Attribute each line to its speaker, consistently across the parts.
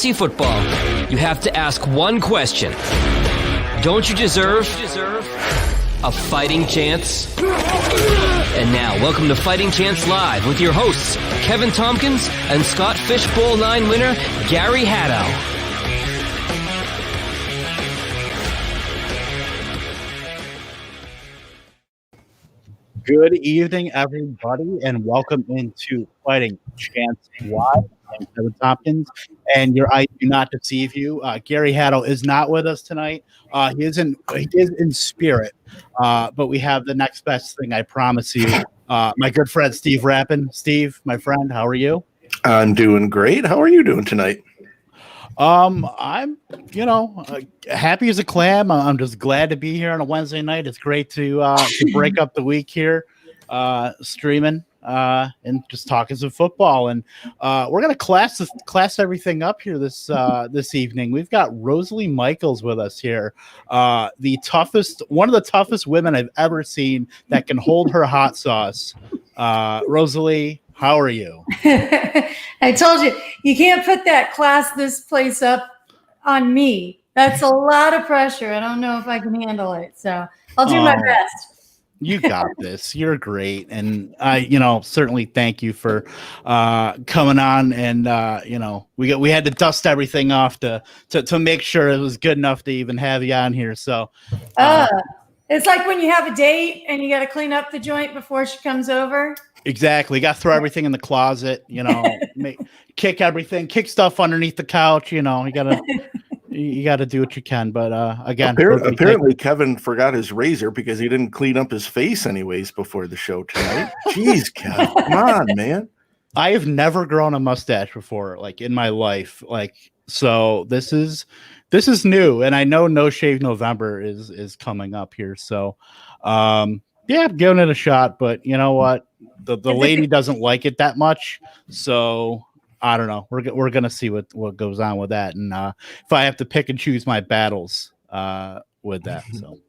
Speaker 1: fantasy football, you have to ask one question. Don't you deserve a fighting chance? And now, welcome to Fighting Chance Live with your hosts, Kevin Tompkins and Scott Fishbowl 9 winner, Gary Haddow.
Speaker 2: Good evening, everybody, and welcome into Fighting Chance Live. I'm Kevin Tompkins, and your eyes do not deceive you. Gary Haddow is not with us tonight. He is in spirit, but we have the next best thing, I promise you. My good friend Steve Rappin. Steve, my friend, how are you?
Speaker 3: I'm doing great. How are you doing tonight?
Speaker 2: I'm, happy as a clam. I'm just glad to be here on a Wednesday night. It's great to break up the week here, streaming and just talking some football. And we're gonna class everything up here this evening. We've got Rosalie Michaels with us here, one of the toughest women I've ever seen that can hold her hot sauce. Rosalie, how are you?
Speaker 4: I told you, you can't put this place up on me. That's a lot of pressure. I don't know if I can handle it. So I'll do my best.
Speaker 2: You got this. You're great. And I, certainly thank you for coming on. And, we had to dust everything off to make sure it was good enough to even have you on here. So
Speaker 4: it's like when you have a date and you got to clean up the joint before she comes over.
Speaker 2: Exactly. Got to throw everything in the closet, kick stuff underneath the couch. You gotta do what you can. But again,
Speaker 3: apparently Kevin forgot his razor because he didn't clean up his face anyways before the show tonight. Jeez, Kevin, come on, man.
Speaker 2: I have never grown a mustache before, like in my life. So this is new, and I know No Shave November is coming up here. So yeah, I'm giving it a shot, but you know what? The lady doesn't like it that much, so I don't know. We're gonna see what goes on with that, and if I have to pick and choose my battles with that. So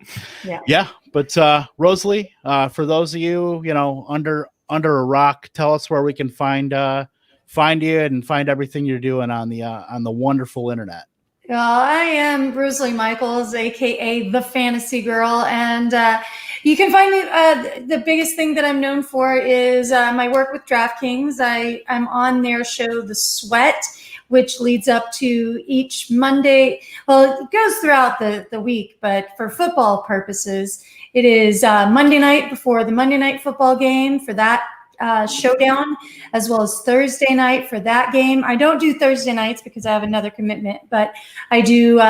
Speaker 2: yeah. But Rosalie, for those of you under a rock, tell us where we can find you and find everything you're doing on the wonderful internet.
Speaker 4: I am Rosalie Michaels, aka the Fantasy Girl, and you can find me. The biggest thing that I'm known for is my work with DraftKings. I'm on their show, The Sweat, which leads up to each Monday. Well, it goes throughout the week, but for football purposes, it is Monday night before the Monday Night Football game for that showdown, as well as Thursday night for that game. I don't do Thursday nights because I have another commitment, but I do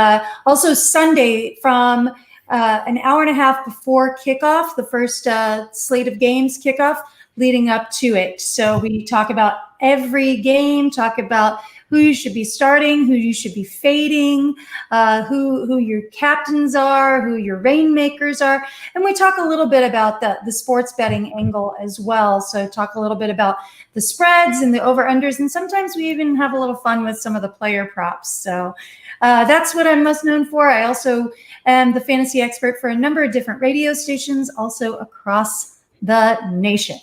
Speaker 4: also Sunday from an hour and a half before kickoff, the first slate of games kickoff leading up to it. So we talk about every game, talk about who you should be starting, who you should be fading, who your captains are, who your rainmakers are. And we talk a little bit about the sports betting angle as well. So talk a little bit about the spreads and the over-unders. And sometimes we even have a little fun with some of the player props. So that's what I'm most known for. I also am the fantasy expert for a number of different radio stations, also across the nation.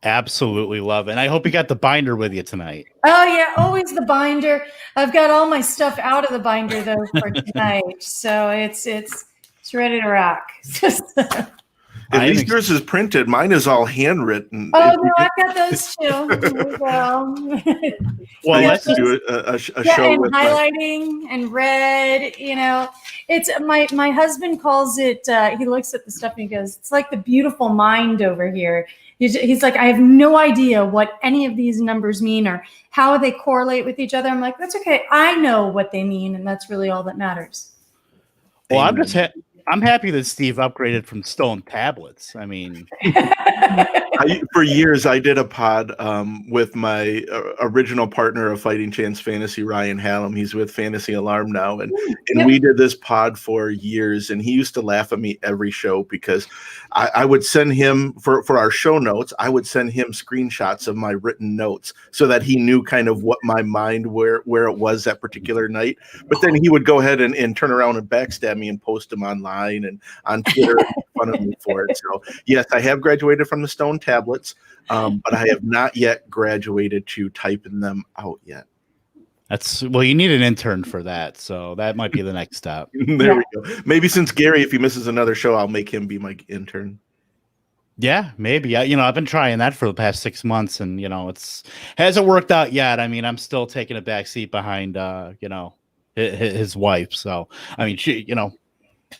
Speaker 2: Absolutely love it. And I hope you got the binder with you tonight.
Speaker 4: Oh yeah, always the binder. I've got all my stuff out of the binder though for tonight, so it's ready to rock.
Speaker 3: At least yours is printed. Mine is all handwritten.
Speaker 4: Oh no, I've got those too.
Speaker 3: Well, let's do a show
Speaker 4: and
Speaker 3: with
Speaker 4: highlighting and red. It's my husband calls it. He looks at the stuff and he goes, "It's like the beautiful mind over here." He's like, I have no idea what any of these numbers mean or how they correlate with each other. I'm like, that's okay. I know what they mean, and that's really all that matters.
Speaker 2: Well, I'm happy that Steve upgraded from stone tablets. I mean,
Speaker 3: for years I did a pod with my original partner of Fighting Chance Fantasy, Ryan Hallam. He's with Fantasy Alarm now, and we did this pod for years. And he used to laugh at me every show because I would send him for our show notes. I would send him screenshots of my written notes so that he knew kind of what my mind where it was that particular night. But then he would go ahead and turn around and backstab me and post them online and on Twitter and make fun of me for it. So yes, I have graduated from the stone tablets, but I have not yet graduated to typing them out yet.
Speaker 2: You need an intern for that, so that might be the next step.
Speaker 3: There we go. Maybe since Gary, if he misses another show, I'll make him be my intern.
Speaker 2: Yeah, maybe. I've been trying that for the past 6 months, and it's hasn't worked out yet. I mean, I'm still taking a back seat behind, his wife. So, I mean, she,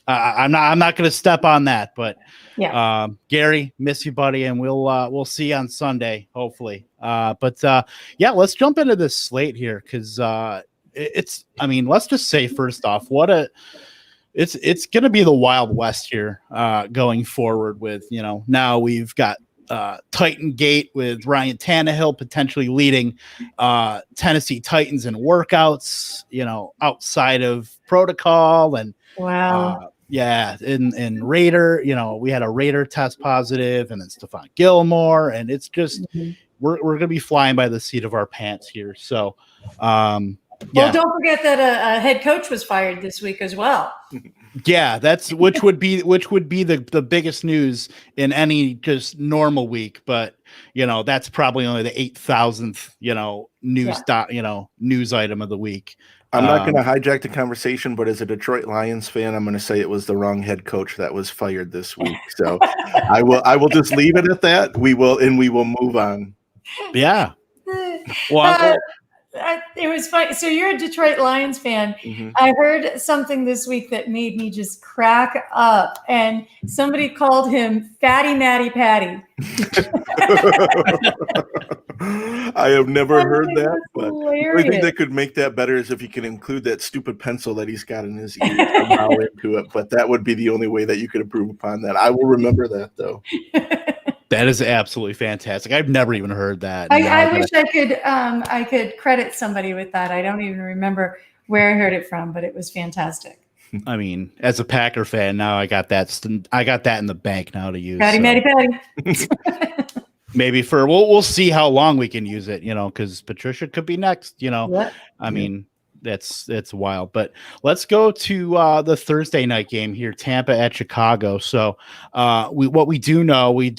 Speaker 2: I'm not going to step on that. But Gary, miss you, buddy, and we'll see you on Sunday, hopefully. Let's jump into this slate here because let's just say first off, it's going to be the Wild West here going forward with, now we've got Titan Gate with Ryan Tannehill potentially leading Tennessee Titans in workouts, outside of protocol. And
Speaker 4: wow.
Speaker 2: And Raider, we had a Raider test positive, and then Stephon Gilmore, and it's just we're going to be flying by the seat of our pants here. So
Speaker 4: well, don't forget that a head coach was fired this week as well.
Speaker 2: Yeah, that's which would be the biggest news in any just normal week. But that's probably only the 8,000th news item of the week.
Speaker 3: I'm not going to hijack the conversation, but as a Detroit Lions fan, I'm going to say it was the wrong head coach that was fired this week. So I will just leave it at that. We will move on.
Speaker 2: Yeah. Well.
Speaker 4: It was funny. So you're a Detroit Lions fan. Mm-hmm. I heard something this week that made me just crack up, and somebody called him Fatty Matty Patty.
Speaker 3: I have never heard that, but the only thing that could make that better is if you can include that stupid pencil that he's got in his ear somehow into it. But that would be the only way that you could improve upon that. I will remember that, though.
Speaker 2: That is absolutely fantastic. I've never even heard that.
Speaker 4: I wish I could credit somebody with that. I don't even remember where I heard it from, but it was fantastic.
Speaker 2: I mean, as a Packer fan, now I got that in the bank now to use.
Speaker 4: Patty, Matty, Patty.
Speaker 2: Maybe we'll see how long we can use it, because Patricia could be next.
Speaker 4: What?
Speaker 2: I mean, that's wild. But let's go to the Thursday night game here, Tampa at Chicago. So we do know we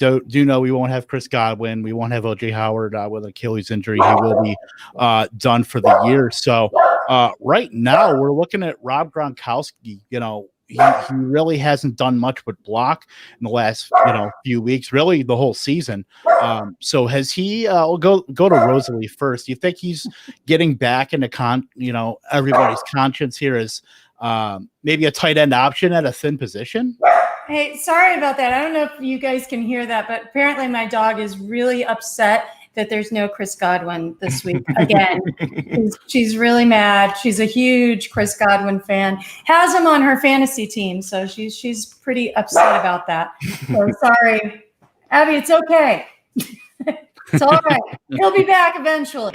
Speaker 2: won't have Chris Godwin. We won't have OJ Howard with Achilles injury. He will be done for the year. So right now we're looking at Rob Gronkowski. He really hasn't done much but block in the last few weeks, really the whole season. So has he? We'll go to Rosalie first. Do you think he's getting back into everybody's conscience here as maybe a tight end option at a thin position?
Speaker 4: Hey, sorry about that. I don't know if you guys can hear that, but apparently my dog is really upset that there's no Chris Godwin this week again. She's really mad. She's a huge Chris Godwin fan. Has him on her fantasy team, so she's pretty upset about that. So sorry, Abby. It's okay. It's all right. He'll be back eventually.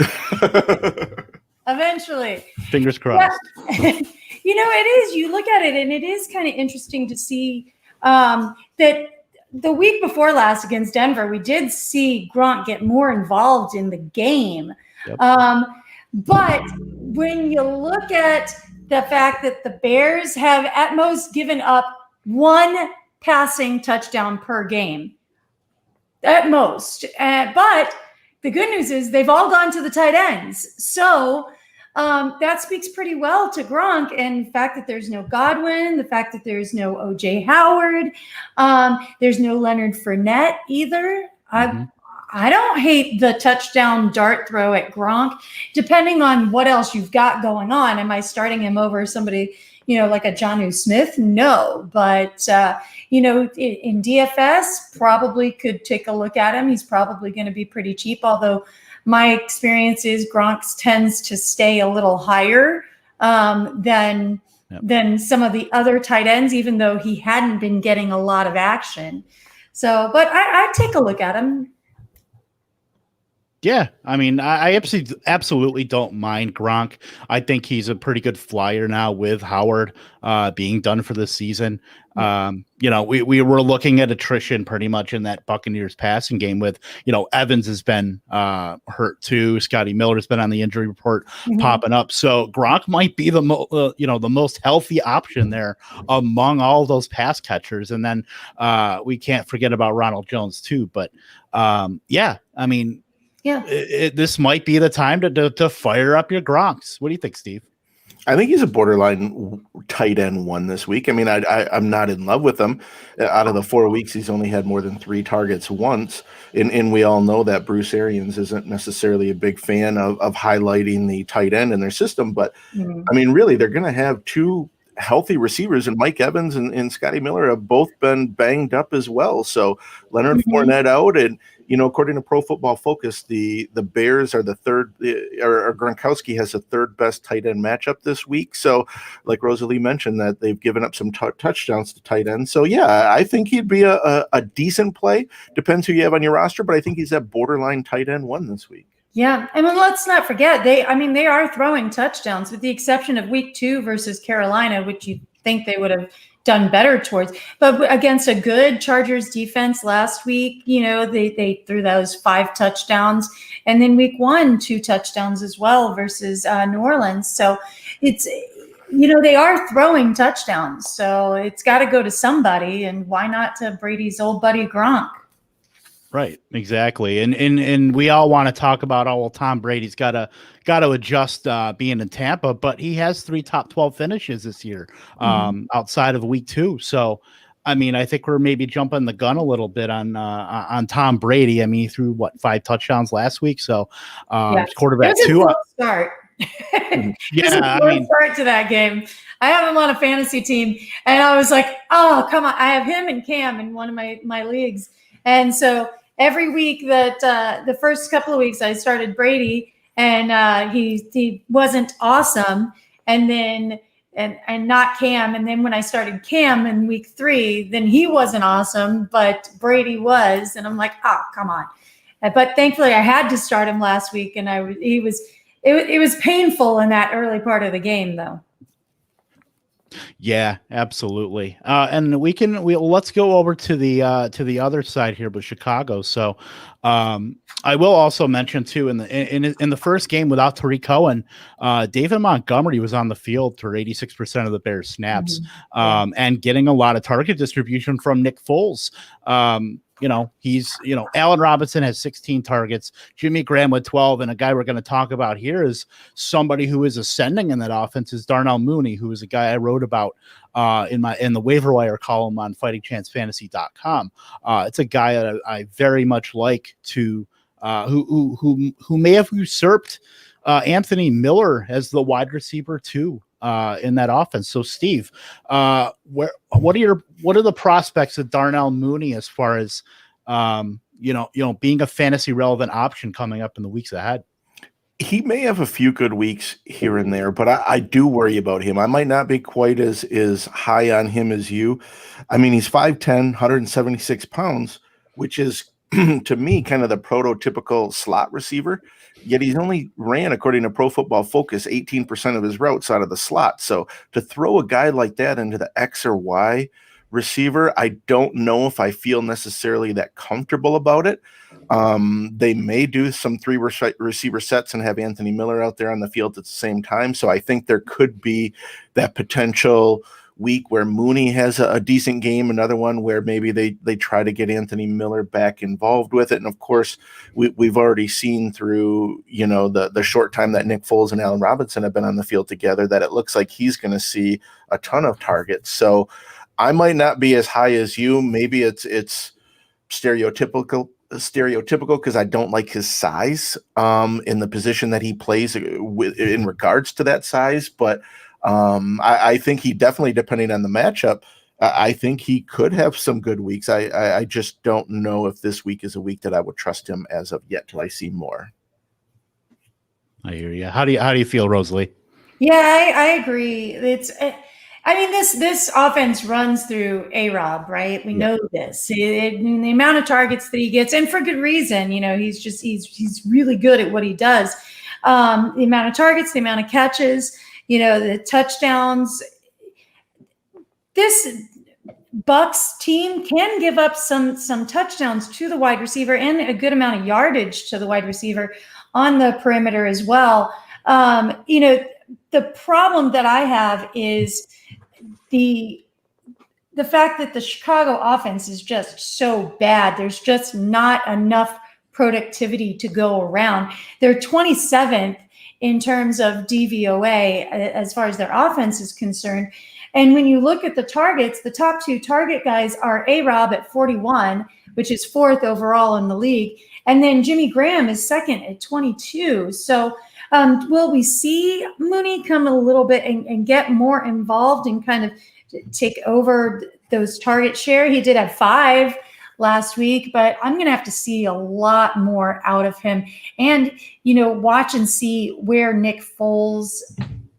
Speaker 4: Eventually.
Speaker 2: Fingers crossed.
Speaker 4: Yeah. It is. You look at it, and it is kind of interesting to see that. The week before last against Denver, we did see Gronk get more involved in the game.
Speaker 2: Yep.
Speaker 4: But when you look at the fact that the Bears have at most given up one passing touchdown per game, at most. But the good news is they've all gone to the tight ends. So that speaks pretty well to Gronk, and the fact that there's no Godwin, the fact that there's no OJ Howard, there's no Leonard Fournette either. Mm-hmm. I don't hate the touchdown dart throw at Gronk, depending on what else you've got going on. Am I starting him over somebody, like a Jonnu Smith? No, but in DFS, probably could take a look at him. He's probably going to be pretty cheap, although my experience is Gronk tends to stay a little higher than some of the other tight ends, even though he hadn't been getting a lot of action. So, but I'd take a look at him.
Speaker 2: Yeah, I mean, I absolutely don't mind Gronk. I think he's a pretty good flyer now with Howard being done for the season. We were looking at attrition pretty much in that Buccaneers passing game with, Evans has been hurt too. Scotty Miller's been on the injury report popping up. So Gronk might be the most healthy option there among all those pass catchers. And then we can't forget about Ronald Jones too. But I mean,
Speaker 4: Yeah.
Speaker 2: This might be the time to fire up your Gronks. What do you think, Steve?
Speaker 3: I think he's a borderline tight end one this week. I mean, I'm not in love with him. Out of the 4 weeks, he's only had more than 3 targets once. And we all know that Bruce Arians isn't necessarily a big fan of highlighting the tight end in their system. But, I mean, really, they're going to have 2 healthy receivers, and Mike Evans and Scotty Miller have both been banged up as well. So Leonard Fournette out, and according to Pro Football Focus, the Bears are the third, or Gronkowski has the 3rd best tight end matchup this week. So, like Rosalie mentioned, that they've given up some touchdowns to tight ends. So yeah, I think he'd be a decent play. Depends who you have on your roster, but I think he's at borderline tight end one this week.
Speaker 4: Yeah, I mean, let's not forget they are throwing touchdowns, with the exception of week 2 versus Carolina, which you think they would have done better towards. But against a good Chargers defense last week, they threw those 5 touchdowns, and then week 1 2 touchdowns as well versus New Orleans. So it's they are throwing touchdowns, so it's got to go to somebody, and why not to Brady's old buddy Gronk?
Speaker 2: Right, exactly, and we all want to talk about Tom Brady's got to adjust being in Tampa, but he has 3 top 12 finishes this year, outside of week 2. So, I mean, I think we're maybe jumping the gun a little bit on Tom Brady. I mean, he threw 5 touchdowns last week, so quarterback
Speaker 4: it was
Speaker 2: 2.
Speaker 4: A slow start. Start to that game. I have him on a fantasy team, and I was like, oh, come on! I have him and Cam in one of my leagues. And so every week that the first couple of weeks I started Brady, and he wasn't awesome, and then and not Cam. And then when I started Cam in week 3, then he wasn't awesome, but Brady was. And I'm like, oh, come on. But thankfully I had to start him last week, and it was painful in that early part of the game, though.
Speaker 2: Yeah, absolutely. And let's go over to the other side here with Chicago. So, I will also mention too, in the first game without Tariq Cohen, David Montgomery was on the field for 86% of the Bears snaps, and getting a lot of target distribution from Nick Foles. Allen Robinson has 16 targets, Jimmy Graham with 12, and a guy we're going to talk about here is somebody who is ascending in that offense is Darnell Mooney, who is a guy I wrote about in the waiver wire column on fightingchancefantasy.com. It's a guy that I very much like to who may have usurped Anthony Miller as the wide receiver too. In that offense. So Steve, what are the prospects of Darnell Mooney as far as being a fantasy relevant option coming up in the weeks ahead?
Speaker 3: He may have a few good weeks here and there, but I do worry about him. I might not be quite as high on him as you. I mean, he's 5'10", 176 pounds, which is to me kind of the prototypical slot receiver. Yet he's only ran, according to Pro Football Focus, 18% of his routes out of the slot. So to throw a guy like that into the X or Y receiver, I don't know if I feel necessarily that comfortable about it. They may do some 3 receiver sets and have Anthony Miller out there on the field at the same time. So I think there could be that potential week where Mooney has a decent game, another one where maybe they try to get Anthony Miller back involved with it. And of course, we've already seen through the short time that Nick Foles and Allen Robinson have been on the field together that it looks like he's going to see a ton of targets. So I might not be as high as you. Maybe it's stereotypical because I don't like his size in the position that he plays in regards to that size, but I think he definitely, depending on the matchup, I think he could have some good weeks. I just don't know if this week is a week that I would trust him as of yet till I see more.
Speaker 2: I hear you. How do you feel, Rosalie?
Speaker 4: Yeah, I agree. This offense runs through A-Rob, right? We know this. The amount of targets that he gets, and for good reason. He's really good at what he does. The amount of targets, the amount of catches, the touchdowns. This Bucs team can give up some touchdowns to the wide receiver and a good amount of yardage to the wide receiver on the perimeter as well. The problem that I have is the fact that the Chicago offense is just so bad. There's just not enough productivity to go around. They're 27th in terms of DVOA as far as their offense is concerned. And when you look at the targets, the top 2 target guys are A-Rob at 41, which is 4th overall in the league. And then Jimmy Graham is 2nd at 22. So will we see Mooney come a little bit and get more involved and kind of take over those target share? He did have 5 last week, but I'm going to have to see a lot more out of him and, watch and see where Nick Foles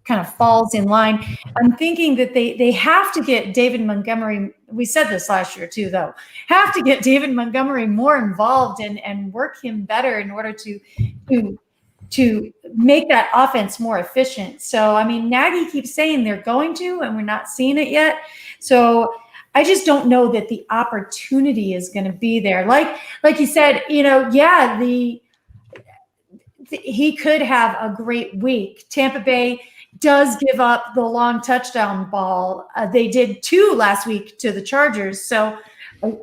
Speaker 4: kind of falls in line. I'm thinking that they have to get David Montgomery. We said this last year too, though, have to get David Montgomery more involved and work him better in order to make that offense more efficient. So, I mean, Nagy keeps saying they're going to, and we're not seeing it yet. So I just don't know that the opportunity is going to be there. Like you said, he could have a great week. Tampa Bay does give up the long touchdown ball. They did 2 last week to the Chargers. So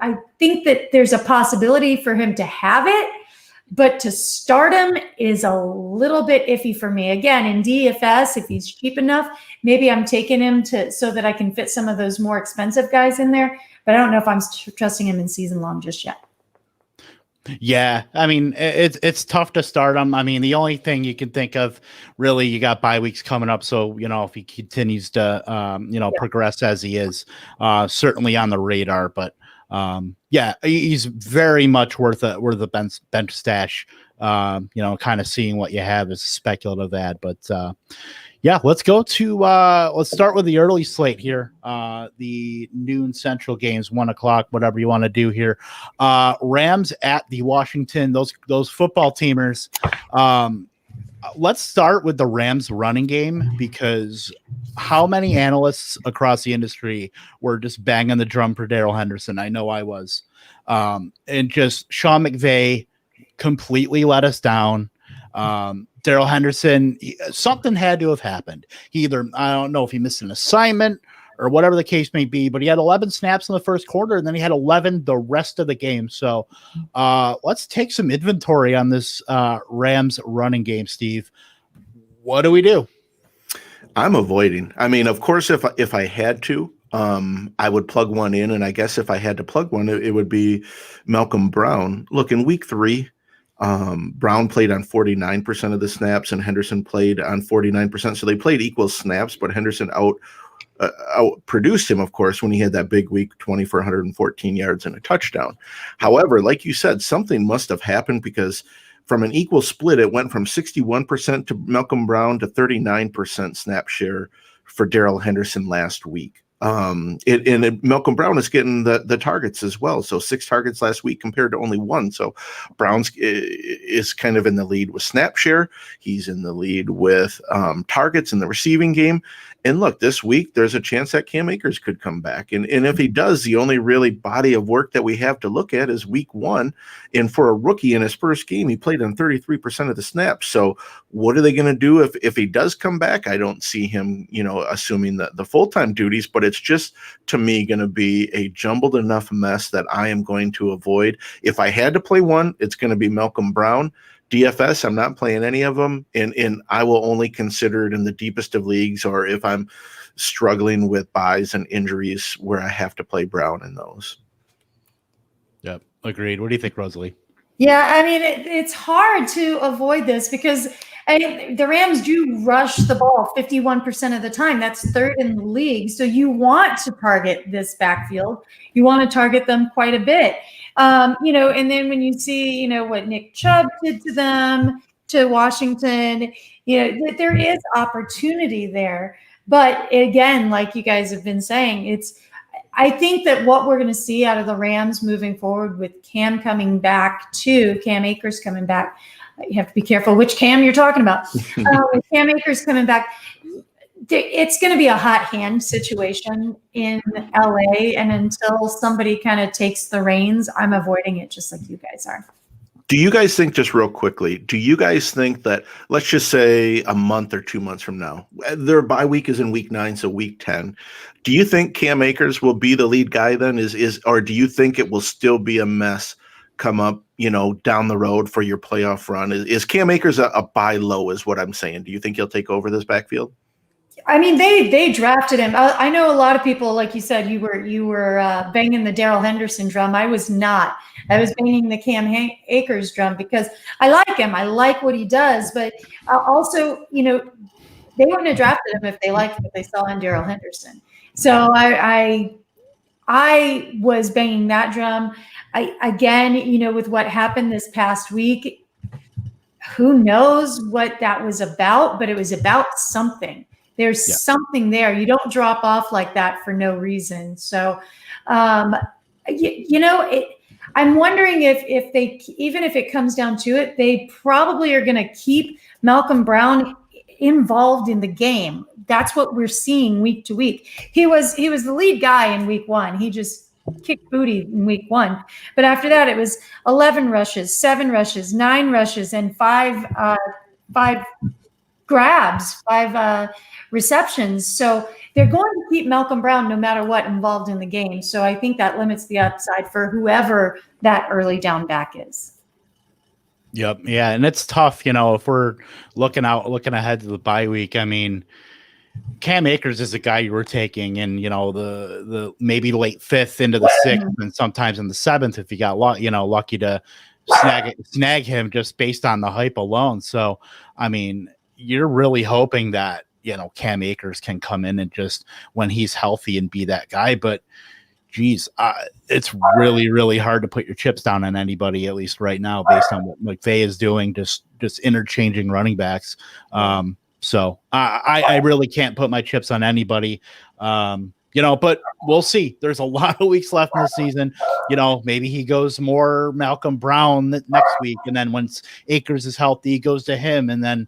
Speaker 4: I think that there's a possibility for him to have it, but to start him is a little bit iffy for me. Again, in DFS, if he's cheap enough, maybe I'm taking him so that I can fit some of those more expensive guys in there, but I don't know if I'm trusting him in season long just yet.
Speaker 2: Yeah, I mean, it's tough to start him. I mean, the only thing you can think of, really, you got bye weeks coming up. So, if he continues to, progress as he is, certainly on the radar. But he's very much worth a bench stash. Kind of seeing what you have is a speculative ad. But let's go to let's start with the early slate here. The noon Central games, 1:00, whatever you want to do here. Rams at the Washington, those football teamers. Let's start with the Rams running game, because how many analysts across the industry were just banging the drum for Darrell Henderson? I know I was. And just Sean McVay completely let us down. Darrell Henderson, something had to have happened. I don't know if he missed an assignment or whatever the case may be, but he had 11 snaps in the first quarter, and then he had 11 the rest of the game. So let's take some inventory on this Rams running game, Steve. What do we do?
Speaker 3: I'm avoiding. I mean, of course, if I had to, I would plug one in, and I guess if I had to plug one, it would be Malcolm Brown. Look, in week 3, Brown played on 49% of the snaps, and Henderson played on 49%. So they played equal snaps, but Henderson outproduced him, of course, when he had that big week, 20 for 114 yards and a touchdown. However, like you said, something must have happened, because from an equal split, it went from 61% to Malcolm Brown to 39% snap share for Darrell Henderson last week. Malcolm Brown is getting the targets as well. So 6 targets last week compared to only 1. So Brown's is kind of in the lead with snap share. He's in the lead with targets in the receiving game. And look, this week, there's a chance that Cam Akers could come back. And if he does, the only really body of work that we have to look at is week 1. And for a rookie in his first game, he played on 33% of the snaps. So what are they going to do if he does come back? I don't see him, assuming the full-time duties, but it's just, to me, going to be a jumbled enough mess that I am going to avoid. If I had to play one, it's going to be Malcolm Brown. DFS, I'm not playing any of them, and I will only consider it in the deepest of leagues, or if I'm struggling with buys and injuries where I have to play Brown in those.
Speaker 2: Yep, agreed. What do you think, Rosalie?
Speaker 4: Yeah, I mean, it's hard to avoid this because the Rams do rush the ball 51% of the time. That's 3rd in the league. So you want to target this backfield. You want to target them quite a bit. And then when you see, what Nick Chubb did to them, to Washington, there is opportunity there. But again, like you guys have been saying, I think that what we're going to see out of the Rams moving forward with Cam coming back too, Cam Akers coming back, you have to be careful which Cam you're talking about. With Cam Akers coming back, it's going to be a hot hand situation in LA. And until somebody kind of takes the reins, I'm avoiding it just like you guys are.
Speaker 3: Do you guys think, just real quickly, do you guys think that, let's just say a month or 2 months from now, their bye week is in week 9, so week 10. Do you think Cam Akers will be the lead guy then? Or do you think it will still be a mess come up, down the road for your playoff run. Is Cam Akers a buy low is what I'm saying. Do you think he'll take over this backfield?
Speaker 4: I mean, they drafted him. I know a lot of people, like you said, you were banging the Darrell Henderson drum. I was not. I was banging the Cam Akers drum because I like him. I like what he does, but also, they wouldn't have drafted him if they liked what they saw in Darrell Henderson. So I was banging that drum. Again, with what happened this past week, who knows what that was about, but it was about something. There's something there. You don't drop off like that for no reason. So, I'm wondering if they, even if it comes down to it, they probably are going to keep Malcolm Brown involved in the game. That's what we're seeing week to week. He was the lead guy in week 1. He just kicked booty in week 1. But after that, it was 11 rushes, 7 rushes, 9 rushes, and 5 grabs, 5 receptions. So they're going to keep Malcolm Brown no matter what involved in the game. So I think that limits the upside for whoever that early down back is.
Speaker 2: Yep. Yeah. And it's tough, if we're looking ahead to the bye week. I mean, Cam Akers is a guy you were taking in, the maybe late 5th into the 6th and sometimes in the 7th if you got lucky to snag him just based on the hype alone. So, I mean, you're really hoping that, Cam Akers can come in and just when he's healthy and be that guy. But geez, it's really, really hard to put your chips down on anybody, at least right now, based on what McVay is doing, just interchanging running backs. So I really can't put my chips on anybody, but we'll see. There's a lot of weeks left in the season. Maybe he goes more Malcolm Brown next week. And then once Akers is healthy, he goes to him. And then,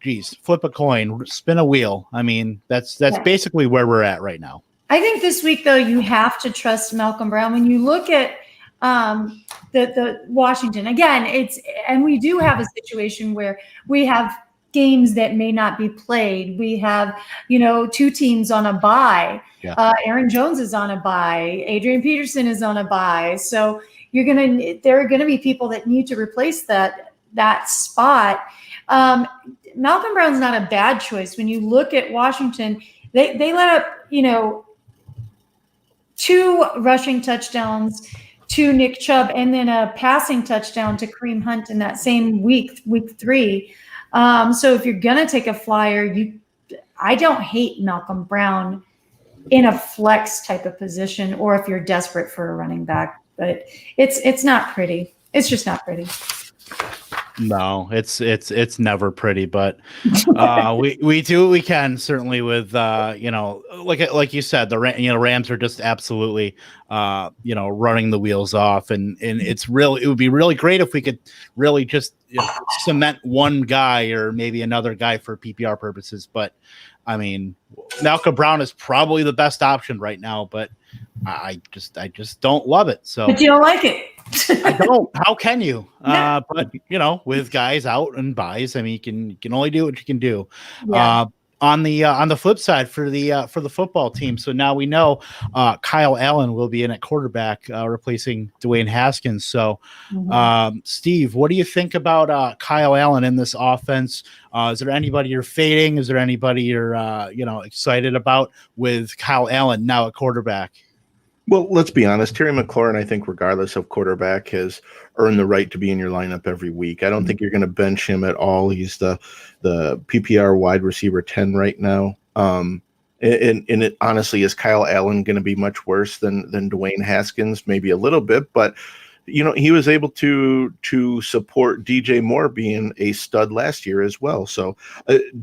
Speaker 2: geez, flip a coin, spin a wheel. I mean, that's basically where we're at right now.
Speaker 4: I think this week, though, you have to trust Malcolm Brown. When you look at the Washington, again, and we do have a situation where we have games that may not be played. We have, 2 teams on a bye. Yeah. Aaron Jones is on a bye. Adrian Peterson is on a bye. So there are gonna be people that need to replace that spot. Malcolm Brown's not a bad choice. When you look at Washington, they let up, 2 rushing touchdowns to Nick Chubb and then a passing touchdown to Kareem Hunt in that same week 3. So if you're going to take a flyer, I don't hate Malcolm Brown in a flex type of position, or if you're desperate for a running back, but it's not pretty. It's just not pretty.
Speaker 2: No, it's never pretty, but we do what we can, certainly with like you said, the Rams are just absolutely running the wheels off, and it would be really great if we could really just cement one guy or maybe another guy for PPR purposes. But I mean, Malcolm Brown is probably the best option right now, but I just don't love it. So,
Speaker 4: but you don't like it.
Speaker 2: I don't. How can you? But with guys out and buys, I mean, you can only do what you can do. Yeah. On the flip side for the football team, so now we know Kyle Allen will be in at quarterback, replacing Dwayne Haskins. So, Steve, what do you think about Kyle Allen in this offense? Is there anybody you're fading? Is there anybody you're excited about with Kyle Allen now at quarterback?
Speaker 3: Well, let's be honest. Terry McLaurin, I think, regardless of quarterback, has earned the right to be in your lineup every week. I don't think you're going to bench him at all. He's the PPR wide receiver 10 right now. And it honestly, is Kyle Allen going to be much worse than Dwayne Haskins? Maybe a little bit, but he was able to support DJ Moore being a stud last year as well. So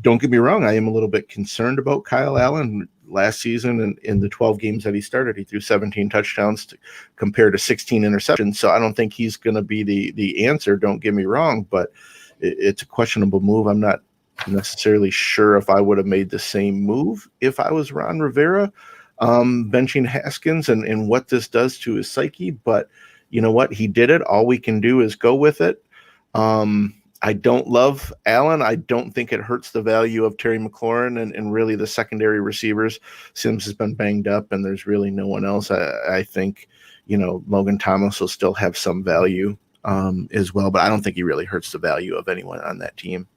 Speaker 3: don't get me wrong, I am a little bit concerned about Kyle Allen. Last season, and in the 12 games that he started, he threw 17 touchdowns compared to 16 interceptions. So I don't think he's going to be the answer. Don't get me wrong, but it's a questionable move. I'm not necessarily sure if I would have made the same move if I was Ron Rivera, benching Haskins and what this does to his psyche. But you know what? He did it. All we can do is go with it. I don't love Allen. I don't think it hurts the value of Terry McLaurin and really the secondary receivers. Sims has been banged up, and there's really no one else. I think, Logan Thomas will still have some value as well, but I don't think he really hurts the value of anyone on that team.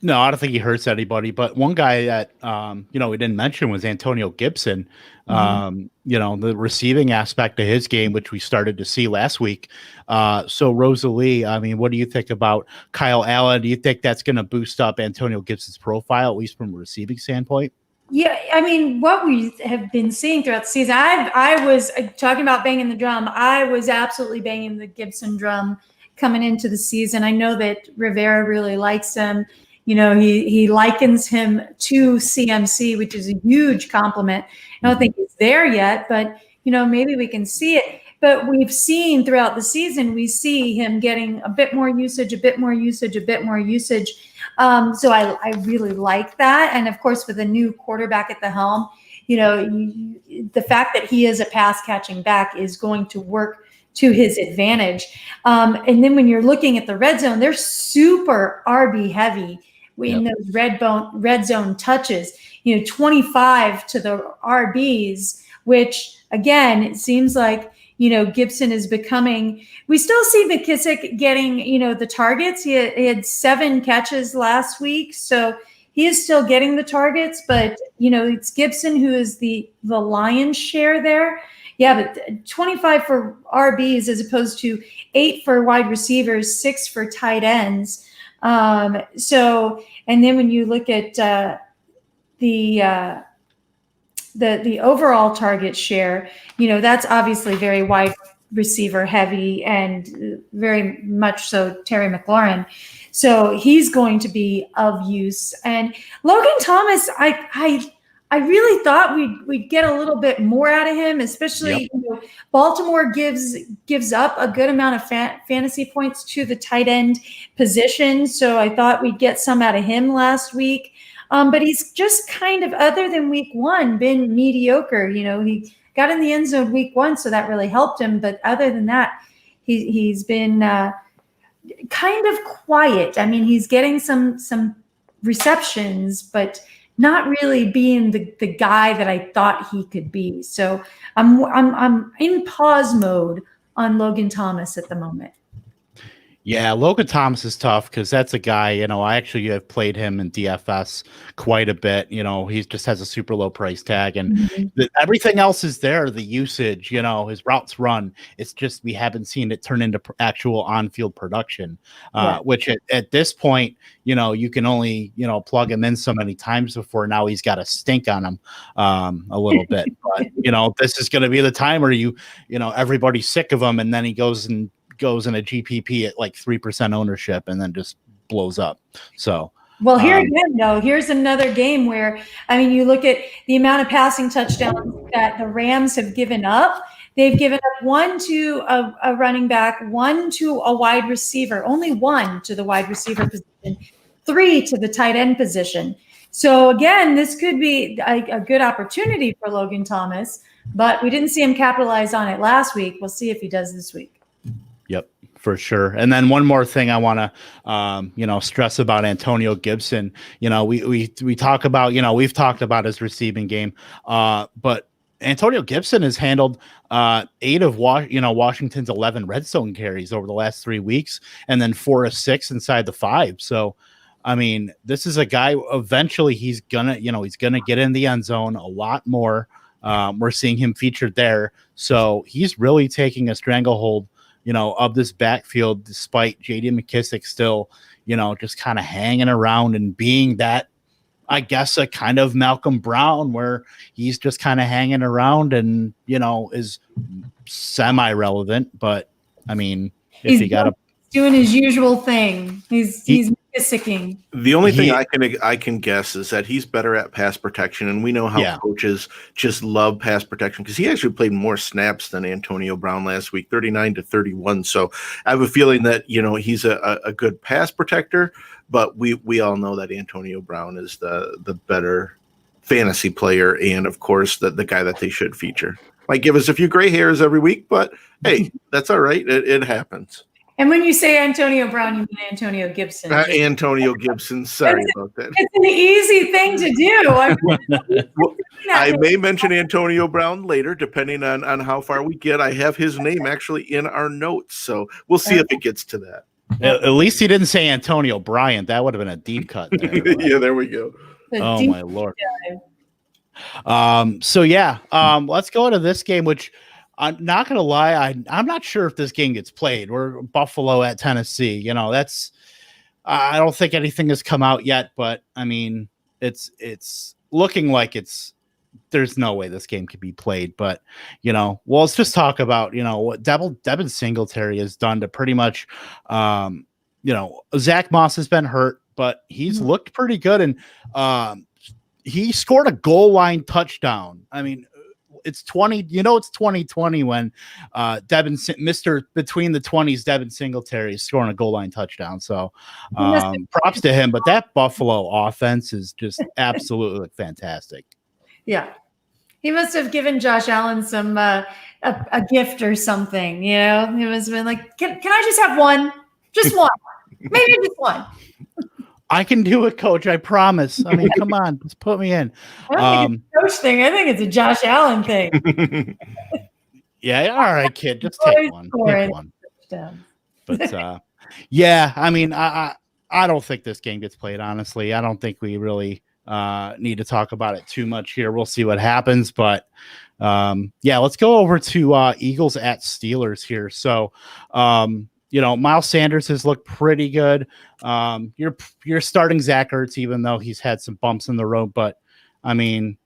Speaker 2: No, I don't think he hurts anybody. But one guy that we didn't mention was Antonio Gibson. The receiving aspect of his game, which we started to see last week. So Rosalie, I mean, what do you think about Kyle Allen? Do you think that's going to boost up Antonio Gibson's profile, at least from a receiving standpoint?
Speaker 4: Yeah, I mean, what we have been seeing throughout the season, I was talking about banging the drum. I was absolutely banging the Gibson drum coming into the season. I know that Rivera really likes him. He likens him to CMC, which is a huge compliment. I don't think he's there yet, but, maybe we can see it. But we've seen throughout the season, we see him getting a bit more usage. So I really like that. And of course, with a new quarterback at the helm, the fact that he is a pass catching back is going to work to his advantage. And then when you're looking at the red zone, they're super RB heavy in those red zone touches, 25 to the RBs, which again, it seems like, Gibson is becoming, we still see McKissick getting, the targets. He had 7 catches last week. So he is still getting the targets, but, it's Gibson who is the lion's share there. Yeah, but 25 for RBs as opposed to 8 for wide receivers, 6 for tight ends. And then when you look at the overall target share, that's obviously very wide receiver heavy and very much so Terry McLaurin. So he's going to be of use. And Logan Thomas, I really thought we'd get a little bit more out of him, especially Baltimore gives up a good amount of fantasy points to the tight end position. So I thought we'd get some out of him last week. But he's just kind of, other than week 1, been mediocre. He got in the end zone week 1, so that really helped him. But other than that, he's been kind of quiet. I mean, he's getting some receptions, but not really being the guy that I thought he could be. So I'm in pause mode on Logan Thomas at the moment.
Speaker 2: Yeah, Logan Thomas is tough because that's a guy, I actually have played him in DFS quite a bit. He just has a super low price tag, and everything else is there. The usage, his routes run. It's just we haven't seen it turn into actual on-field production, which at this point, you can only, plug him in so many times before now he's got a stink on him a little bit. But, this is going to be the time where everybody's sick of him, and then he goes in a GPP at like 3% ownership and then just blows up. So,
Speaker 4: well, here again, though, here's another game where, I mean, you look at the amount of passing touchdowns that the Rams have given up. They've given up 1 to a running back, 1 to a wide receiver, only 1 to the wide receiver position, 3 to the tight end position. So again, this could be a good opportunity for Logan Thomas, but we didn't see him capitalize on it last week. We'll see if he does this week.
Speaker 2: Yep, for sure. And then one more thing I want to, stress about Antonio Gibson. We talk about, we've talked about his receiving game, but Antonio Gibson has handled 8 of Washington's 11 red zone carries over the last 3 weeks, and then 4 of 6 inside the 5. So, I mean, this is a guy. Eventually, he's gonna get in the end zone a lot more. We're seeing him featured there, so he's really taking a stranglehold of this backfield, despite J.D. McKissick still, just kind of hanging around and being that, I guess, a kind of Malcolm Brown, where he's just kind of hanging around and, is semi-relevant. But, I mean, if you got to
Speaker 4: doing his usual thing, he's McKissicking.
Speaker 3: The only thing I can guess is that he's better at pass protection, and we know how coaches just love pass protection because he actually played more snaps than Antonio Brown last week, 39 to 31. So I have a feeling that he's a good pass protector, but we all know that Antonio Brown is the better fantasy player, and of course the guy that they should feature. Might give us a few gray hairs every week, but hey, that's all right. It happens.
Speaker 4: And when you say Antonio Brown, you mean Antonio Gibson.
Speaker 3: Antonio Gibson. Sorry about that.
Speaker 4: It's an easy thing to do.
Speaker 3: I may mention Antonio Brown later, depending on how far we get. I have his name actually in our notes, so we'll see if it gets to that.
Speaker 2: At least he didn't say Antonio Bryant. That would have been a deep cut there.
Speaker 3: Yeah, there we go.
Speaker 2: Oh my Lord. Let's go into this game, which I'm not gonna lie, I'm not sure if this game gets played. We're Buffalo at Tennessee. You know, that's I don't think anything has come out yet, but I mean, it's looking like there's no way this game could be played. But let's just talk about what Devin Singletary has done to pretty much Zach Moss has been hurt, but he's looked pretty good, and he scored a goal line touchdown. I mean, it's 2020 when Mr. Between the 20s, Devin Singletary is scoring a goal line touchdown. So props to him. But that Buffalo offense is just absolutely fantastic.
Speaker 4: Yeah. He must have given Josh Allen some a gift or something. He must have been like, can I just have one? Just one. Maybe just one.
Speaker 2: I can do it, Coach. I promise. I mean, come on, just put me in.
Speaker 4: I don't think it's a coach thing. I think it's a Josh Allen thing.
Speaker 2: Yeah, all right, kid. Just take one. Take one. But I mean, I don't think this game gets played. Honestly, I don't think we really need to talk about it too much here. We'll see what happens. But let's go over to Eagles at Steelers here. So. Miles Sanders has looked pretty good. You're starting Zach Ertz, even though he's had some bumps in the road. But I mean,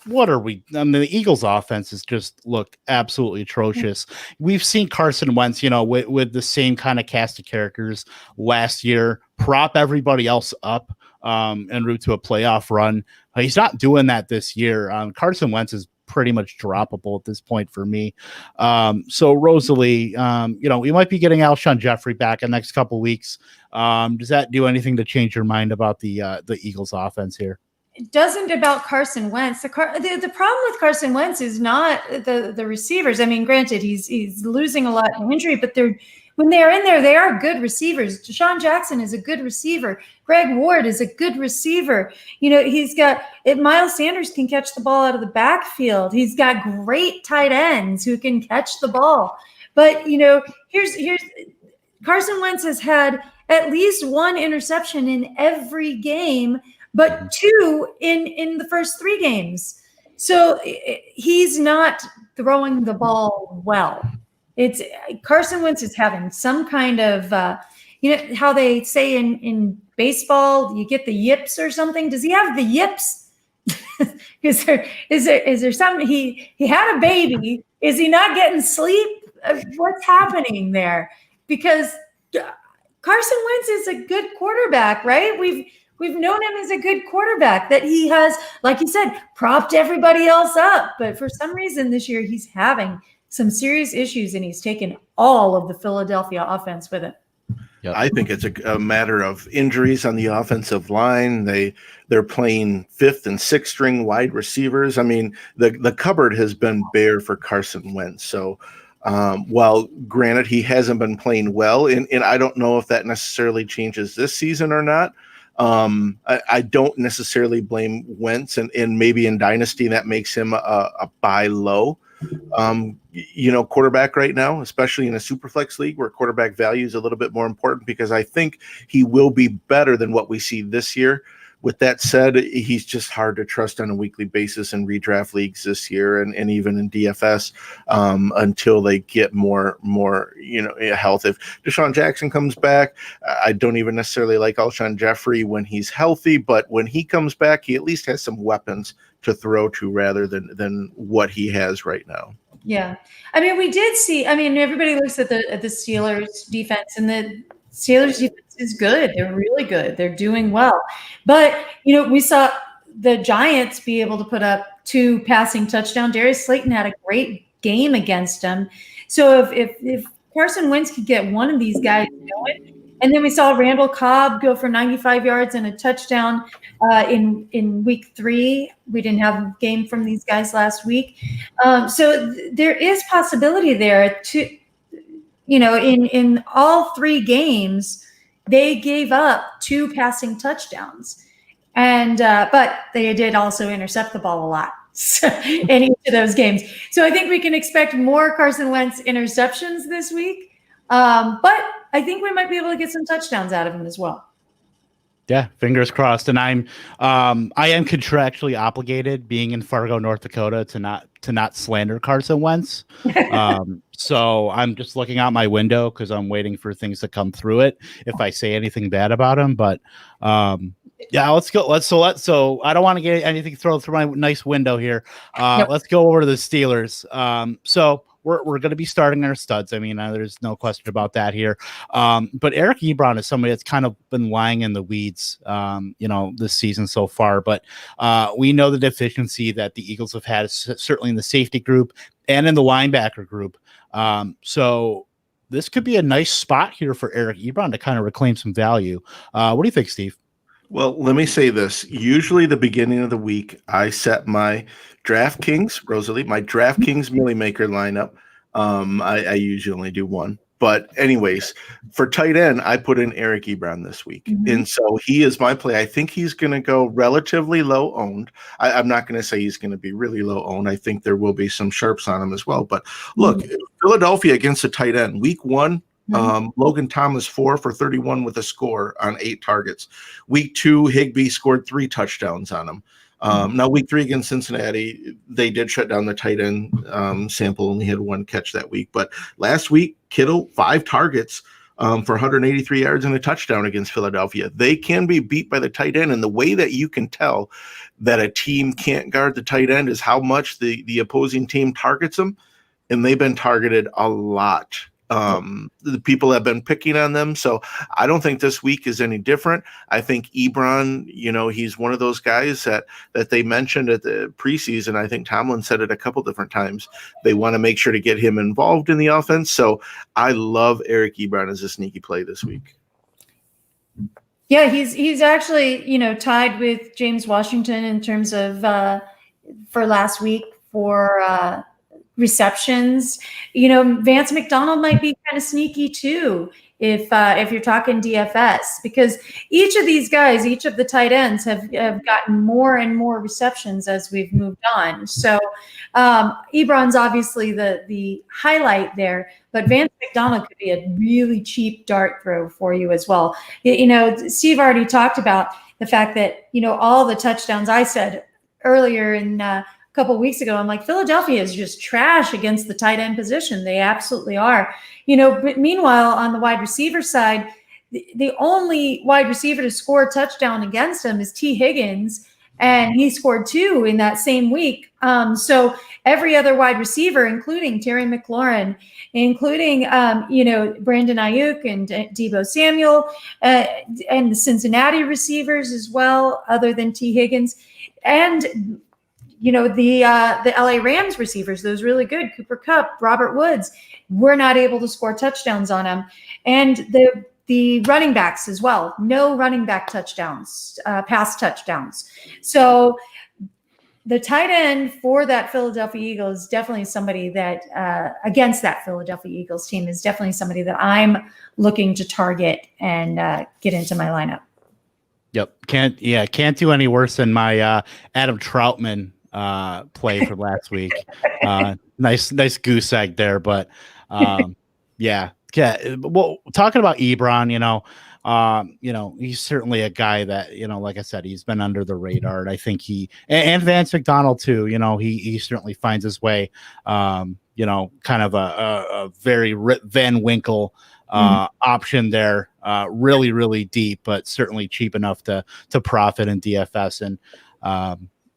Speaker 2: the Eagles offense has just looked absolutely atrocious. We've seen Carson Wentz, with the same kind of cast of characters last year, prop everybody else up en route to a playoff run. He's not doing that this year. Carson Wentz is pretty much droppable at this point for me. So Rosalie, we might be getting Alshon Jeffrey back in the next couple of weeks. Does that do anything to change your mind about the Eagles offense here?
Speaker 4: It doesn't about Carson Wentz. The problem with Carson Wentz is not the receivers. I mean, granted, he's losing a lot in injury, but when they're in there, they are good receivers. Deshaun Jackson is a good receiver. Greg Ward is a good receiver. He's got Miles Sanders can catch the ball out of the backfield. He's got great tight ends who can catch the ball. But here's Carson Wentz has had at least one interception in every game, but two in the first three games. So he's not throwing the ball well. It's Carson Wentz is having some kind of, how they say in baseball, you get the yips or something. Does he have the yips? is there something? He had a baby. Is he not getting sleep? What's happening there? Because Carson Wentz is a good quarterback, right? We've known him as a good quarterback, that he has, like you said, propped everybody else up. But for some reason this year, he's having some serious issues, and he's taken all of the Philadelphia offense with him.
Speaker 3: Yep. I think it's a matter of injuries on the offensive line. They're playing fifth and sixth string wide receivers. I mean, the cupboard has been bare for Carson Wentz. So while granted he hasn't been playing well, and I don't know if that necessarily changes this season or not. I don't necessarily blame Wentz, and maybe in Dynasty that makes him a buy low. Quarterback right now, especially in a superflex league where quarterback value is a little bit more important, because I think he will be better than what we see this year. With that said, he's just hard to trust on a weekly basis in redraft leagues this year, and even in DFS until they get more health. If Deshaun Jackson comes back, I don't even necessarily like Alshon Jeffrey when he's healthy, but when he comes back, he at least has some weapons to throw to rather than what he has right now.
Speaker 4: Yeah. I mean, we did see, everybody looks at the Steelers defense, and the Steelers defense is good. They're really good. They're doing well. But, we saw the Giants be able to put up 2 passing touchdowns. Darius Slayton had a great game against them. So if Carson Wentz could get one of these guys going, and then we saw Randall Cobb go for 95 yards and a touchdown in week 3. We didn't have a game from these guys last week. So there is possibility there in all 3 games, they gave up 2 passing touchdowns. And but they did also intercept the ball a lot in each of those games. So I think we can expect more Carson Wentz interceptions this week. But I think we might be able to get some touchdowns out of him as well.
Speaker 2: Yeah, fingers crossed. And I am contractually obligated, being in Fargo, North Dakota, to not slander Carson Wentz. So I'm just looking out my window because I'm waiting for things to come through it if I say anything bad about him. But yeah, let's go. So I don't want to get anything thrown through my nice window here.
Speaker 4: Yep.
Speaker 2: Let's go over to the Steelers. So we're going to be starting our studs. I mean, there's no question about that here. But Eric Ebron is somebody that's kind of been lying in the weeds, this season so far. But we know the deficiency that the Eagles have had, certainly in the safety group and in the linebacker group. So this could be a nice spot here for Eric Ebron to kind of reclaim some value. What do you think, Steve?
Speaker 3: Well, let me say this. Usually the beginning of the week, I set my DraftKings, Rosalie, my DraftKings Millie Maker lineup. I usually only do one. But anyways, for tight end, I put in Eric Ebron this week. Mm-hmm. And so he is my play. I think he's going to go relatively low owned. I'm not going to say he's going to be really low owned. I think there will be some sharps on him as well. But look, Philadelphia against the tight end, week 1. Logan Thomas 4 for 31 with a score on 8 targets. Week 2, Higbee scored 3 touchdowns on him. Now week 3 against Cincinnati, they did shut down the tight end. Sample only had 1 catch that week, but last week Kittle 5 targets for 183 yards and a touchdown against Philadelphia. They can be beat by the tight end, and the way that you can tell that a team can't guard the tight end is how much the opposing team targets them, and they've been targeted a lot. The people have been picking on them. So I don't think this week is any different. I think Ebron, he's one of those guys that they mentioned at the preseason. I think Tomlin said it a couple different times. They want to make sure to get him involved in the offense. So I love Eric Ebron as a sneaky play this week.
Speaker 4: Yeah, he's actually, tied with James Washington in terms of for last week for receptions. Vance McDonald might be kind of sneaky too if you're talking DFS, because each of these guys, each of the tight ends have gotten more and more receptions as we've moved on. So Ebron's obviously the highlight there, but Vance McDonald could be a really cheap dart throw for you as well. Steve already talked about the fact that, all the touchdowns. I said earlier in couple of weeks ago, I'm like, Philadelphia is just trash against the tight end position. They absolutely are. But meanwhile, on the wide receiver side, the only wide receiver to score a touchdown against him is T. Higgins, and he scored 2 in that same week. So every other wide receiver, including Terry McLaurin, including Brandon Ayuk and Deebo Samuel, and the Cincinnati receivers as well, other than T. Higgins, and the LA Rams receivers, those really good, Cooper Kupp, Robert Woods, we're not able to score touchdowns on them. And the running backs as well, no running back touchdowns, pass touchdowns. So the tight end for that Philadelphia Eagles is definitely somebody that, against that Philadelphia Eagles team, is definitely somebody that I'm looking to target and get into my lineup.
Speaker 2: Yep. Can't do any worse than my Adam Troutman play from last week. Nice goose egg there, but yeah. Well, talking about Ebron, he's certainly a guy that, like I said, he's been under the radar, and I think and Vance McDonald too, he certainly finds his way, kind of a very Rip Van Winkle option there, really, really deep, but certainly cheap enough to profit in DFS. And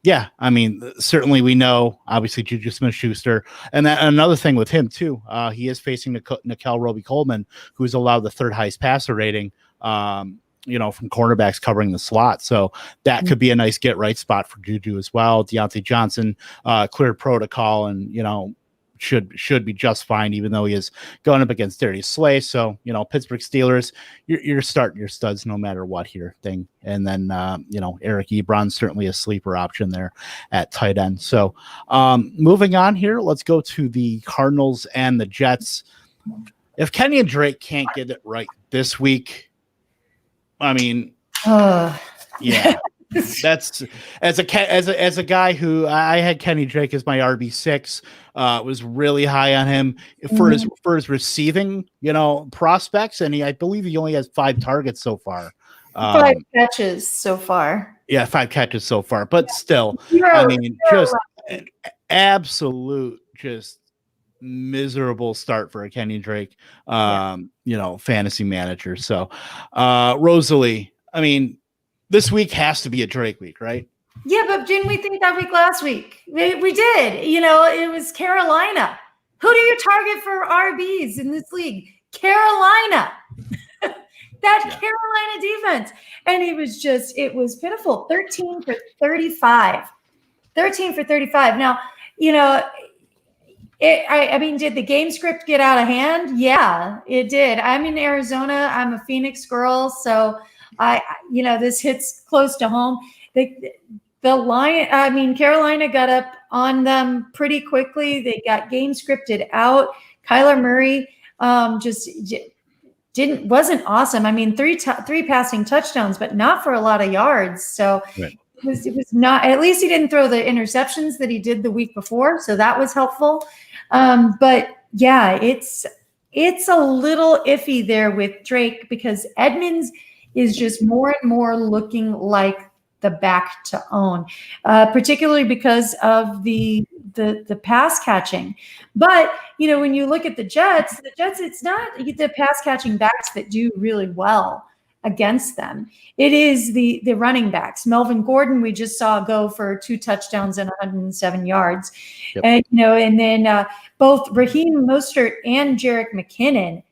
Speaker 2: yeah, I mean, certainly we know, obviously, Juju Smith-Schuster. And another thing with him, too, he is facing Nickel Roby-Coleman, who's allowed the 3rd highest passer rating, from cornerbacks covering the slot. So that could be a nice get-right spot for Juju as well. Deontay Johnson cleared protocol and, should be just fine, even though he is going up against Darius Slay. So, Pittsburgh Steelers, you're starting your studs no matter what here thing. And then, Eric Ebron, certainly a sleeper option there at tight end. So moving on here, let's go to the Cardinals and the Jets. if Kenyon Drake can't get it right this week, I mean, yeah, that's as a guy who I had Kenny Drake as my RB6, was really high on him for his receiving, prospects, and I believe he only has 5 targets so far.
Speaker 4: 5 catches so far.
Speaker 2: Yeah, 5 catches so far, but still, I mean, just an absolute, just miserable start for a Kenny Drake, fantasy manager. So, Rosalie, I mean, this week has to be a Drake week, right?
Speaker 4: Yeah, but didn't we think that week last week? We did. It was Carolina. Who do you target for RBs in this league? Carolina. Carolina defense. And it was pitiful. 13 for 35. 13 for 35. Now, did the game script get out of hand? Yeah, it did. I'm in Arizona. I'm a Phoenix girl. So this hits close to home. Carolina got up on them pretty quickly. They got game scripted out. Kyler Murray wasn't awesome. I mean, three passing touchdowns, but not for a lot of yards. So
Speaker 2: right.
Speaker 4: It was not, at least he didn't throw the interceptions that he did the week before. So that was helpful. But yeah, it's a little iffy there with Drake because Edmonds is just more and more looking like the back to own, particularly because of the pass catching. But, when you look at the Jets, it's not the pass catching backs that do really well against them. It is the running backs. Melvin Gordon, we just saw go for 2 touchdowns and 107 yards. Yep. And then both Raheem Mostert and Jerick McKinnon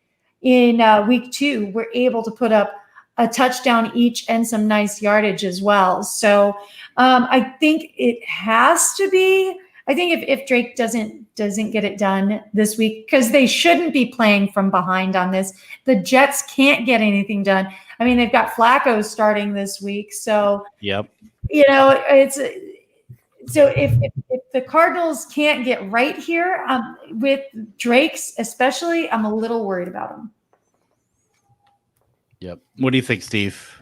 Speaker 4: in week 2 were able to put up a touchdown each and some nice yardage as well. So I think it has to be. I think if Drake doesn't get it done this week, because they shouldn't be playing from behind on this. The Jets can't get anything done. I mean, they've got Flacco starting this week, so
Speaker 2: yep.
Speaker 4: It's so if the Cardinals can't get right here with Drake's especially, I'm a little worried about them.
Speaker 2: Yep. What do you think, Steve?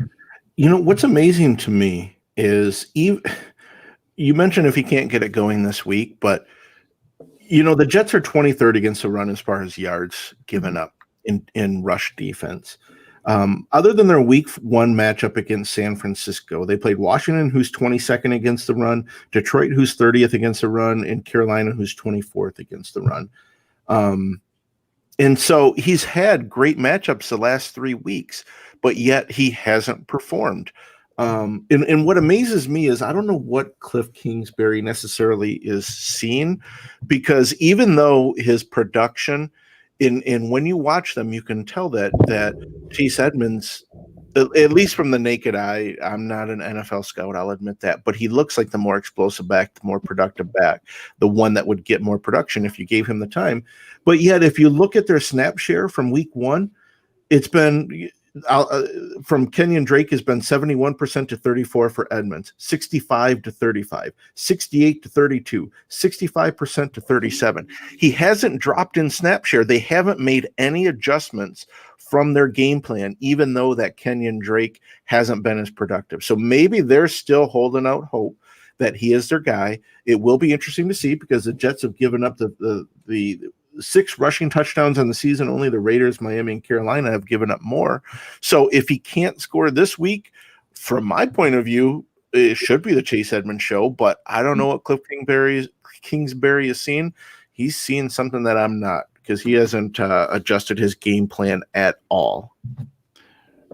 Speaker 3: What's amazing to me is you mentioned if he can't get it going this week, but the Jets are 23rd against the run as far as yards given up in rush defense. Other than their week 1 matchup against San Francisco, they played Washington, who's 22nd against the run, Detroit, who's 30th against the run, and Carolina, who's 24th against the run. And so he's had great matchups the last 3 weeks, but yet he hasn't performed. And what amazes me is I don't know what Cliff Kingsbury necessarily is seeing, because even though his production in when you watch them, you can tell that Chase Edmonds, at least from the naked eye, I'm not an NFL scout, I'll admit that, but he looks like the more explosive back, the more productive back, the one that would get more production if you gave him the time. But yet, if you look at their snap share from week 1, it's been from Kenyon Drake has been 71% to 34 for Edmonds, 65 to 35, 68 to 32, 65% to 37. He hasn't dropped in snap share. They haven't made any adjustments from their game plan, even though that Kenyon Drake hasn't been as productive. So maybe they're still holding out hope that he is their guy. It will be interesting to see, because the Jets have given up the 6 rushing touchdowns on the season. Only the Raiders, Miami, and Carolina have given up more. So if he can't score this week, from my point of view, it should be the Chase Edmonds show. But I don't know what Cliff Kingsbury is seeing. He's seeing something that I'm not, because he hasn't adjusted his game plan at all.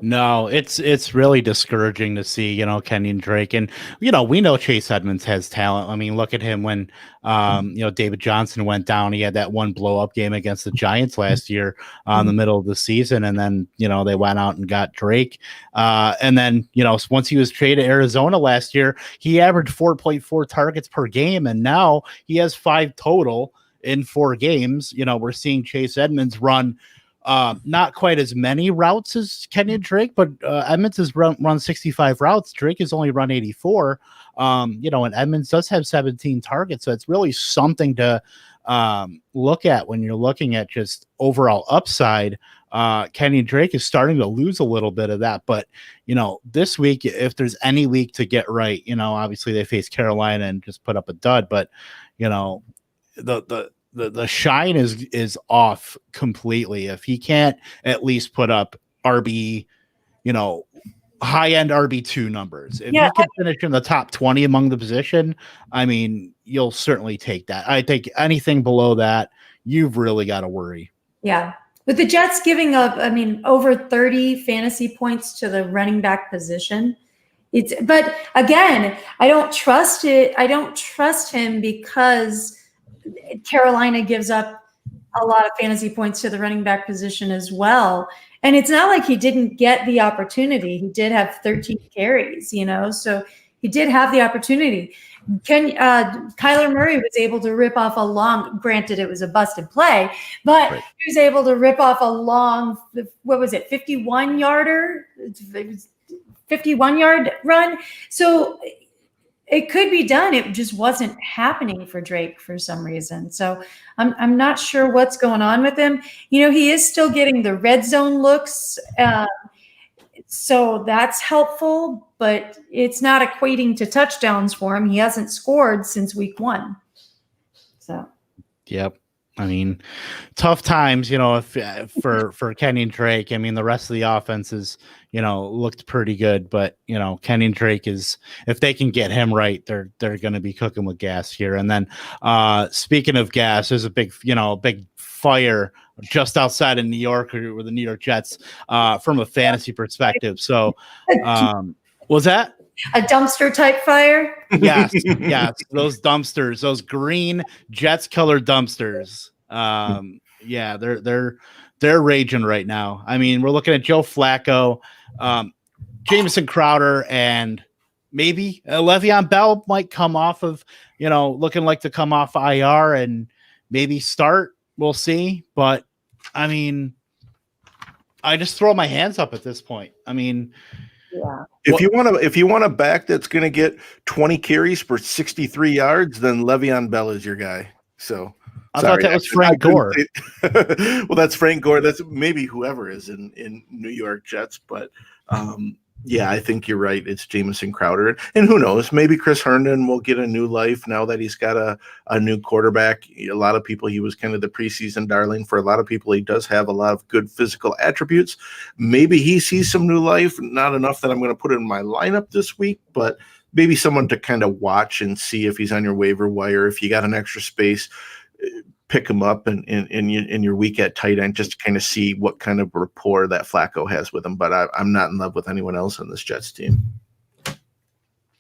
Speaker 2: No, it's really discouraging to see, Kenyon Drake, and we know Chase Edmonds has talent. I mean, look at him when David Johnson went down. He had that one blow up game against the Giants last year in the middle of the season, and then they went out and got Drake. And then once he was traded to Arizona last year, he averaged 4.4 targets per game, and now he has 5 total in 4 games. We're seeing Chase Edmonds run Not quite as many routes as Kenyon Drake, but Edmonds has run 65 routes. Drake has only run 84. And Edmonds does have 17 targets, so it's really something to look at when you're looking at just overall upside. Kenyon Drake is starting to lose a little bit of that, but this week, if there's any week to get right, obviously they face Carolina and just put up a dud, but the shine is off completely. If he can't at least put up RB, high end RB2 numbers, if he can finish in the top 20 among the position, I mean, you'll certainly take that. I think anything below that, you've really got to worry.
Speaker 4: Yeah. With the Jets giving up, over 30 fantasy points to the running back position. But again, I don't trust it. I don't trust him because Carolina gives up a lot of fantasy points to the running back position as well. And it's not like he didn't get the opportunity. He did have 13 carries, so he did have the opportunity. Kyler Murray was able to rip off a long, granted it was a busted play, but right. He was able to rip off a long, 51-yarder, 51-yard run. So it could be done. It just wasn't happening for Drake for some reason. So I'm not sure what's going on with him. He is still getting the red zone looks. So that's helpful, but it's not equating to touchdowns for him. He hasn't scored since week 1. So. Yep.
Speaker 2: Tough times, for Kenyon Drake. The rest of the offense is, looked pretty good, but Kenyon Drake is, if they can get him right, they're going to be cooking with gas here. And then, speaking of gas, there's a big fire just outside of New York with the New York Jets, from a fantasy perspective. So, was that
Speaker 4: a dumpster type fire?
Speaker 2: Yes. Those dumpsters, those green Jets colored dumpsters. They're raging right now. We're looking at Joe Flacco, Jamison Crowder, and maybe Le'Veon Bell might come off of, looking like to come off IR and maybe start. We'll see. But I just throw my hands up at this point.
Speaker 4: Yeah.
Speaker 3: If you want a back that's going to get 20 carries for 63 yards, then Le'Veon Bell is your guy. So
Speaker 2: I thought that was Frank Gore.
Speaker 3: Well, that's Frank Gore. That's maybe whoever is in New York Jets, but I think you're right. It's Jamison Crowder, and who knows? Maybe Chris Herndon will get a new life now that he's got a new quarterback. A lot of people, he was kind of the preseason darling. For a lot of people, he does have a lot of good physical attributes. Maybe he sees some new life. Not enough that I'm going to put it in my lineup this week, but maybe someone to kind of watch and see if he's on your waiver wire. If you got an extra space, pick him up in your week at tight end just to kind of see what kind of rapport that Flacco has with him. But I'm not in love with anyone else on this Jets team.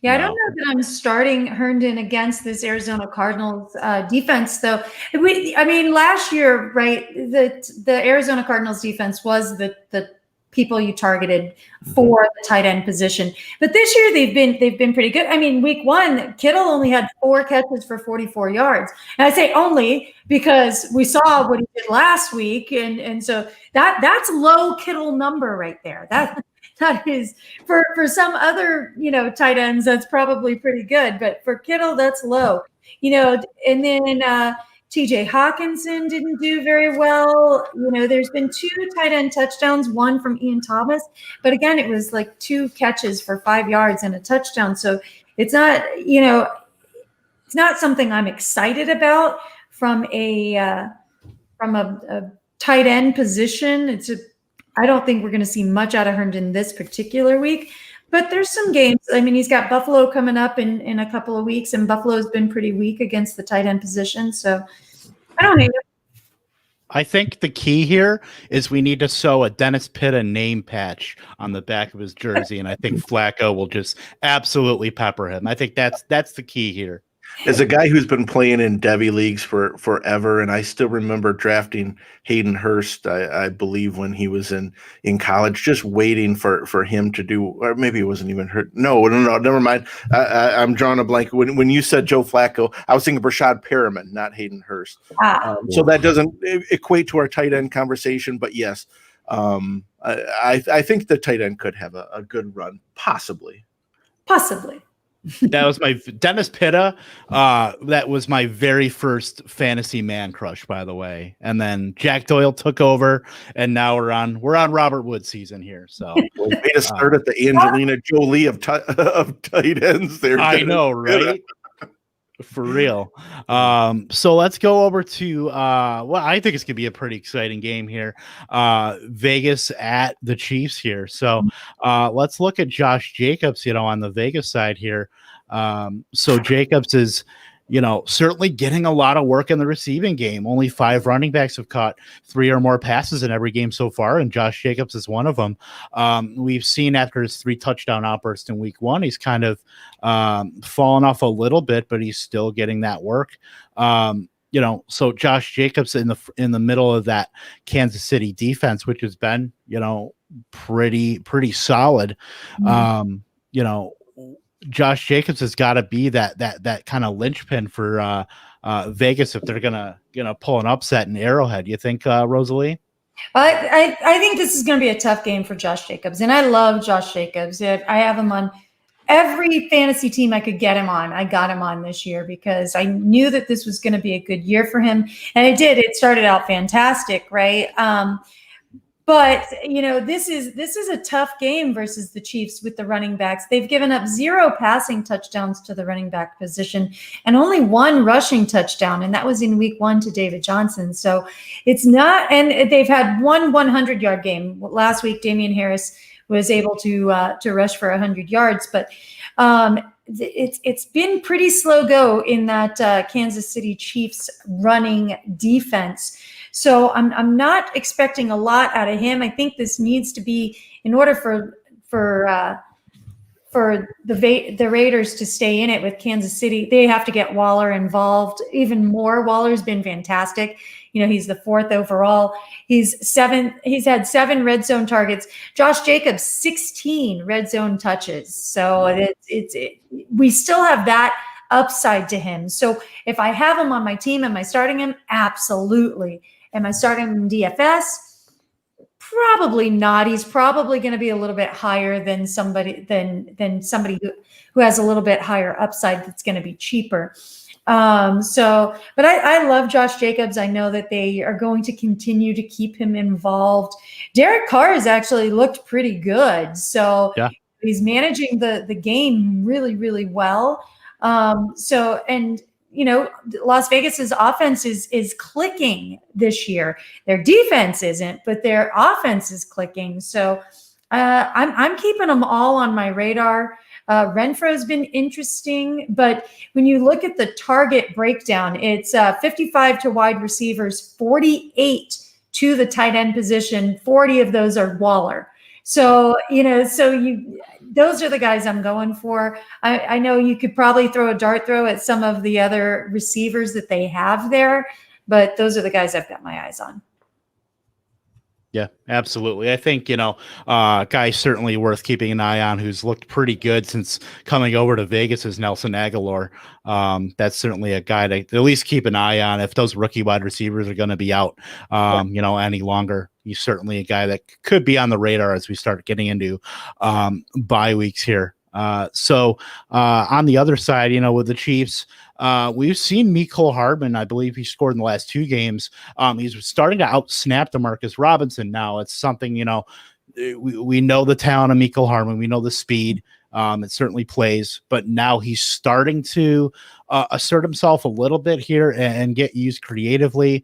Speaker 4: Yeah, I don't know that I'm starting Herndon against this Arizona Cardinals defense, though. Last year, right, the Arizona Cardinals defense was the people you targeted for the tight end position. But this year they've been pretty good. Week 1, Kittle only had 4 catches for 44 yards. And I say only because we saw what he did last week. And so that's low Kittle number right there. That is for some other, tight ends, that's probably pretty good. But for Kittle, that's low. And then TJ Hawkinson didn't do very well. There's been 2 tight end touchdowns, one from Ian Thomas, but again, it was like 2 catches for 5 yards and a touchdown. So it's not, it's not something I'm excited about from a tight end position. I don't think we're going to see much out of Herndon this particular week. But there's some games. He's got Buffalo coming up in a couple of weeks, and Buffalo's been pretty weak against the tight end position. So I don't hate it.
Speaker 2: I think the key here is we need to sew a Dennis Pitta name patch on the back of his jersey, and I think Flacco will just absolutely pepper him. I think that's the key here.
Speaker 3: As a guy who's been playing in Devy leagues for forever, and I still remember drafting Hayden Hurst, I believe when he was in college, just waiting for him to do, or maybe it wasn't even hurt. No, never mind. I'm drawing a blank. When you said Joe Flacco, I was thinking Brashad Perriman, not Hayden Hurst. So that doesn't equate to our tight end conversation, but yes, I think the tight end could have a good run, possibly.
Speaker 2: That was my Dennis Pitta. That was my very first fantasy man crush, by the way. And then Jack Doyle took over, and now we're on Robert Wood season here. So
Speaker 3: way to start at the Angelina Jolie of tight ends there.
Speaker 2: I know, right? For real. So let's go over to well, I think it's gonna be a pretty exciting game here. Vegas at the Chiefs here. So let's look at Josh Jacobs, on the Vegas side here. So Jacobs is, certainly getting a lot of work in the receiving game. Only 5 running backs have caught 3 or more passes in every game so far, and Josh Jacobs is one of them. We've seen after his 3 touchdown outburst in week 1, he's kind of fallen off a little bit, but he's still getting that work. So Josh Jacobs in the middle of that Kansas City defense, which has been, pretty solid. Josh Jacobs has got to be that kind of linchpin for Vegas if they're gonna pull an upset in Arrowhead. You think, Rosalie?
Speaker 4: I think this is going to be a tough game for Josh Jacobs, and I love Josh Jacobs. I have him on every fantasy team I could get him on. I got him on this year because I knew that this was going to be a good year for him, and it did. It started out fantastic, right? But this is a tough game versus the Chiefs with the running backs. They've given up 0 passing touchdowns to the running back position and only 1 rushing touchdown, and that was in week 1 to David Johnson. So it's not, and they've had 1 100-yard game. Last week, Damian Harris was able to rush for 100 yards, but it's been pretty slow go in that Kansas City Chiefs running defense. So I'm not expecting a lot out of him. I think this needs to be, in order for the Raiders to stay in it with Kansas City, they have to get Waller involved even more. Waller's been fantastic. He's the 4th overall. He's had 7 red zone targets. Josh Jacobs, 16 red zone touches. So we still have that upside to him. So if I have him on my team, am I starting him? Absolutely. Am I starting him in DFS? Probably not. He's probably going to be a little bit higher than somebody who has a little bit higher upside that's going to be cheaper. But I love Josh Jacobs. I know that they are going to continue to keep him involved. Derek Carr has actually looked pretty good. So yeah, he's managing the game really, really well. Las Vegas's offense is clicking this year. Their defense isn't, but their offense is clicking. So I'm keeping them all on my radar. Renfro has been interesting, but when you look at the target breakdown, it's 55 to wide receivers, 48 to the tight end position, 40 of those are Waller. So, those are the guys I'm going for. I know you could probably throw a dart throw at some of the other receivers that they have there, but those are the guys I've got my eyes on.
Speaker 2: Yeah, absolutely. I think, guy certainly worth keeping an eye on who's looked pretty good since coming over to Vegas is Nelson Aguilar. That's certainly a guy to at least keep an eye on if those rookie wide receivers are going to be out, any longer. He's certainly a guy that could be on the radar as we start getting into bye weeks here. So on the other side, with the Chiefs, we've seen Mecole Hardman. I believe he scored in the last 2 games. He's starting to out-snap Demarcus Robinson now. It's something, we know the talent of Mecole Hardman. We know the speed. It certainly plays, but now he's starting to assert himself a little bit here and get used creatively.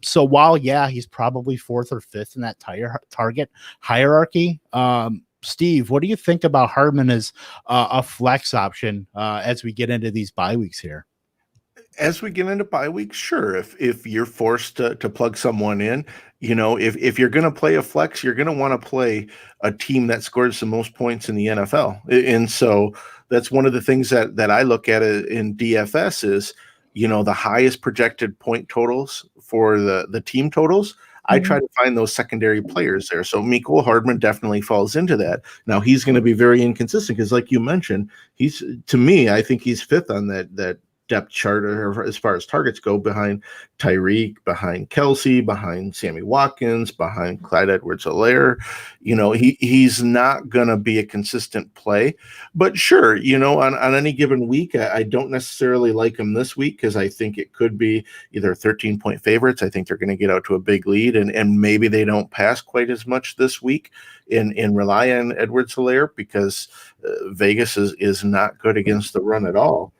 Speaker 2: So while, he's probably 4th or 5th in that target hierarchy, Steve, what do you think about Hardman as a flex option as we get into these bye weeks here?
Speaker 3: As we get into bye week, sure. If you're forced to plug someone in, if you're going to play a flex, you're going to want to play a team that scores the most points in the NFL. And so that's one of the things that I look at in DFS is, the highest projected point totals for the team totals. I try to find those secondary players there. So Mecole Hardman definitely falls into that. Now he's going to be very inconsistent because, like you mentioned, I think he's fifth on that depth chart or as far as targets go, behind Tyreek, behind Kelsey, behind Sammy Watkins, behind Clyde Edwards-Helaire. He's not going to be a consistent play. But sure, on any given week, I don't necessarily like him this week because I think it could be either 13-point favorites. I think they're going to get out to a big lead, and maybe they don't pass quite as much this week and rely on Edwards-Helaire because Vegas is not good against the run at all.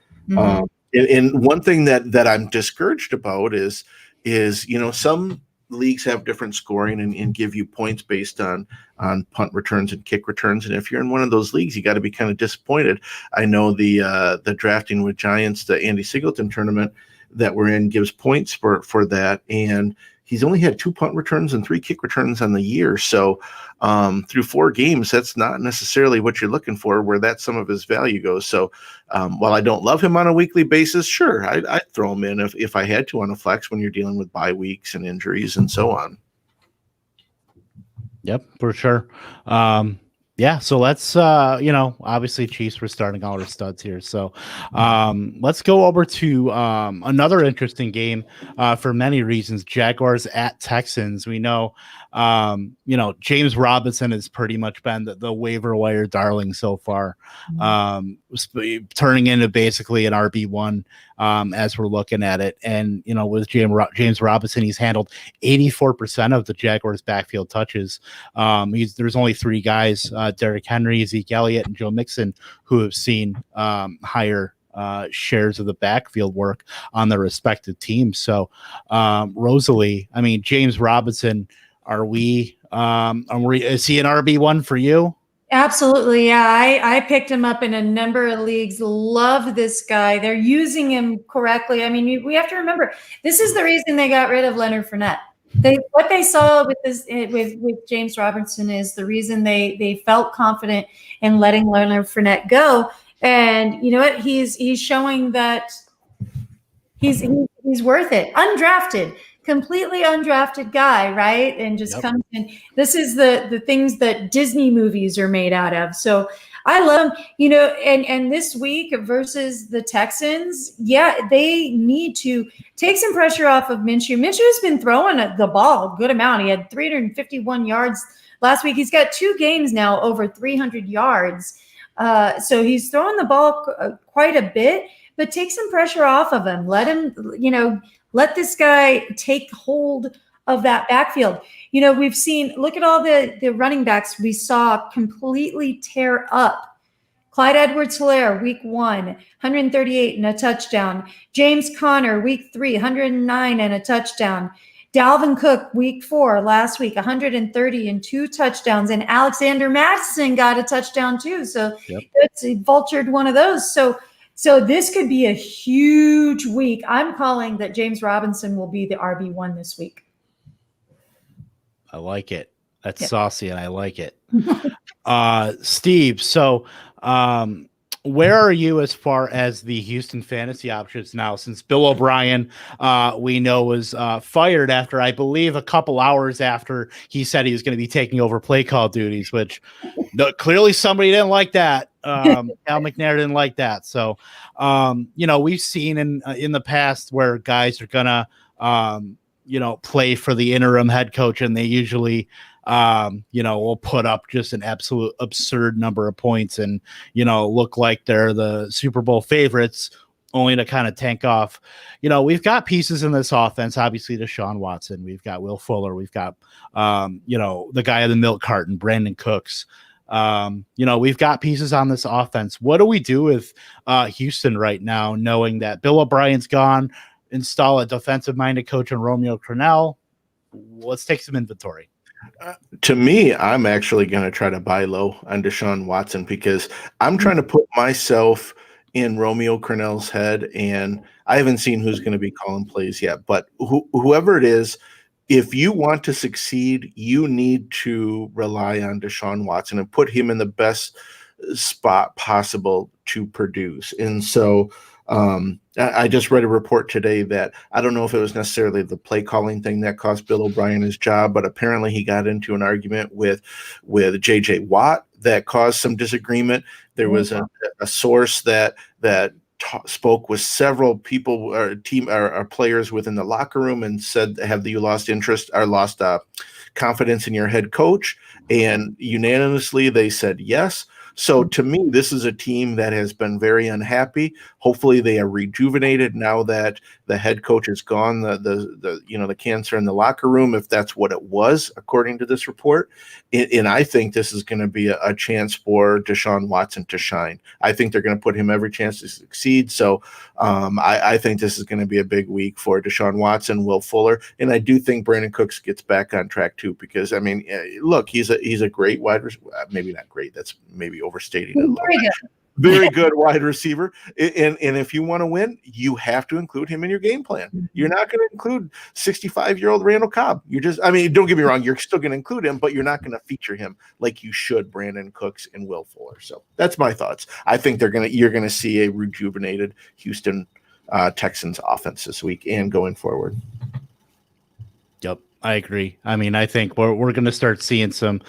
Speaker 3: And one thing that I'm discouraged about is some leagues have different scoring and give you points based on punt returns and kick returns. And if you're in one of those leagues, you got to be kind of disappointed. I know the Drafting with Giants, the Andy Singleton tournament that we're in, gives points for that. And he's only had 2 punt returns and 3 kick returns on the year. So through 4 games, that's not necessarily what you're looking for, where that some of his value goes. So while I don't love him on a weekly basis, sure, I'd throw him in if I had to on a flex when you're dealing with bye weeks and injuries and so on.
Speaker 2: Yep, for sure. Yeah, so let's obviously Chiefs were starting all our studs here. So let's go over to another interesting game for many reasons. Jaguars at Texans. We know James Robinson has pretty much been the waiver wire darling so far. Turning into basically an RB1 as we're looking at it. And with James Robinson, he's handled 84% of the Jaguars backfield touches. There's only 3 guys, Derrick Henry, Zeke Elliott, and Joe Mixon, who have seen higher shares of the backfield work on their respective teams. So Rosalie, James Robinson, is he an RB1 for you?
Speaker 4: Absolutely. Yeah. I picked him up in a number of leagues. Love this guy. They're using him correctly. We have to remember, this is the reason they got rid of Leonard Fournette. What they saw with James Robinson is the reason they felt confident in letting Leonard Fournette go. And you know what? He's showing that he's worth it. Undrafted, completely undrafted guy, right? And just comes in. This is the things that Disney movies are made out of. So I love him, and this week versus the Texans, they need to take some pressure off of Minshew. Minshew's been throwing the ball a good amount. He had 351 yards last week. He's got 2 games now over 300 yards. So he's throwing the ball quite a bit, but take some pressure off of him. Let him, let this guy take hold of that backfield. We've seen, look at all the running backs we saw completely tear up. Clyde Edwards-Helaire, week 1, 138 and a touchdown. James Conner, week 3, 109 and a touchdown. Dalvin Cook, week 4, last week, 130 and 2 touchdowns. And Alexander Mattison got a touchdown too. So It's vultured one of those. So this could be a huge week. I'm calling that James Robinson will be the RB1 this week.
Speaker 2: I like it. That's saucy, and I like it. Steve, so where are you as far as the Houston fantasy options now? Since Bill O'Brien, we know, was fired after, I believe, a couple hours after he said he was going to be taking over play call duties, which clearly somebody didn't like that. Al McNair didn't like that. So, we've seen in the past where guys are gonna, play for the interim head coach, and they usually, will put up just an absolute absurd number of points and, look like they're the Super Bowl favorites, only to kind of tank off. We've got pieces in this offense, obviously Deshaun Watson. We've got Will Fuller. We've got, the guy in the milk carton, Brandon Cooks. We've got pieces on this offense. What do we do with Houston right now, knowing that Bill O'Brien's gone? Install a defensive-minded coach in Romeo Crennel. Let's take some inventory.
Speaker 3: To me, I'm actually going to try to buy low on Deshaun Watson because I'm trying to put myself in Romeo Crennel's head, and I haven't seen who's going to be calling plays yet, but whoever it is, if you want to succeed, you need to rely on Deshaun Watson and put him in the best spot possible to produce. And so I just read a report today that I don't know if it was necessarily the play calling thing that cost Bill O'Brien his job, but apparently he got into an argument with J.J. Watt that caused some disagreement. There was a source that spoke with several people or players within the locker room and said, have you lost interest or lost confidence in your head coach? And unanimously they said yes. So to me, this is a team that has been very unhappy. Hopefully they are rejuvenated now that the head coach is gone, the cancer in the locker room, if that's what it was, according to this report. And I think this is going to be a chance for Deshaun Watson to shine. I think they're going to put him every chance to succeed. So I think this is going to be a big week for Deshaun Watson, Will Fuller. And I do think Brandon Cooks gets back on track too, because I mean, look, he's a great wide receiver. Maybe not great. That's maybe overstating it a little bit. Very good wide receiver. And if you want to win, you have to include him in your game plan. You're not going to include 65-year-old Randall Cobb. Don't get me wrong, you're still going to include him, but you're not going to feature him like you should Brandon Cooks and Will Fuller. So that's my thoughts. I think you're going to see a rejuvenated Houston Texans offense this week and going forward.
Speaker 2: Yep, I agree. I mean, I think we're going to start seeing some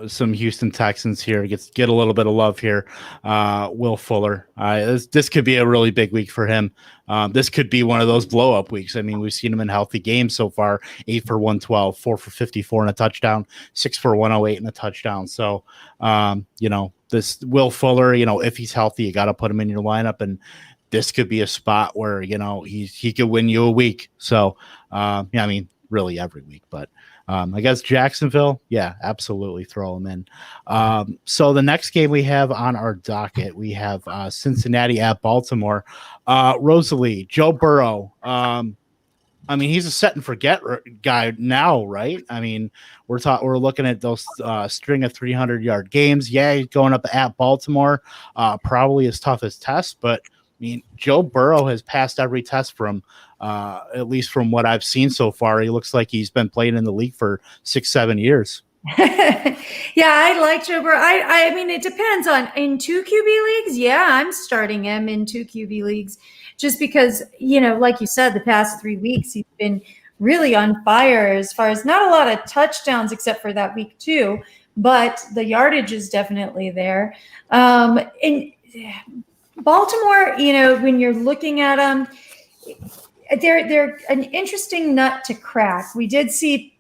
Speaker 2: some Houston Texans here get a little bit of love here. Will Fuller, this could be a really big week for him. This could be one of those blow up weeks. I mean, we've seen him in healthy games so far: 8 for 112, 4 for 54 and a touchdown, 6 for 108 and a touchdown. So, this Will Fuller, if he's healthy, you got to put him in your lineup, and this could be a spot where he could win you a week. So, really every week, but. I guess Jacksonville, yeah, absolutely throw them in. So the next game we have on our docket, we have Cincinnati at Baltimore. Rosalie, Joe Burrow. He's a set and forget guy now, right? I mean, we're looking at those string of 300-yard games. Yeah, he's going up at Baltimore, probably his toughest test, but I mean, Joe Burrow has passed every test from, at least from what I've seen so far. He looks like he's been playing in the league for 6-7 years.
Speaker 4: Yeah, I like Joe Burrow. I mean, it depends on in 2 QB leagues. Yeah, I'm starting him in 2 QB leagues just because, like you said, the past 3 weeks, he's been really on fire as far as not a lot of touchdowns except for that week 2, but the yardage is definitely there. And Baltimore, when you're looking at them, they're an interesting nut to crack. We did see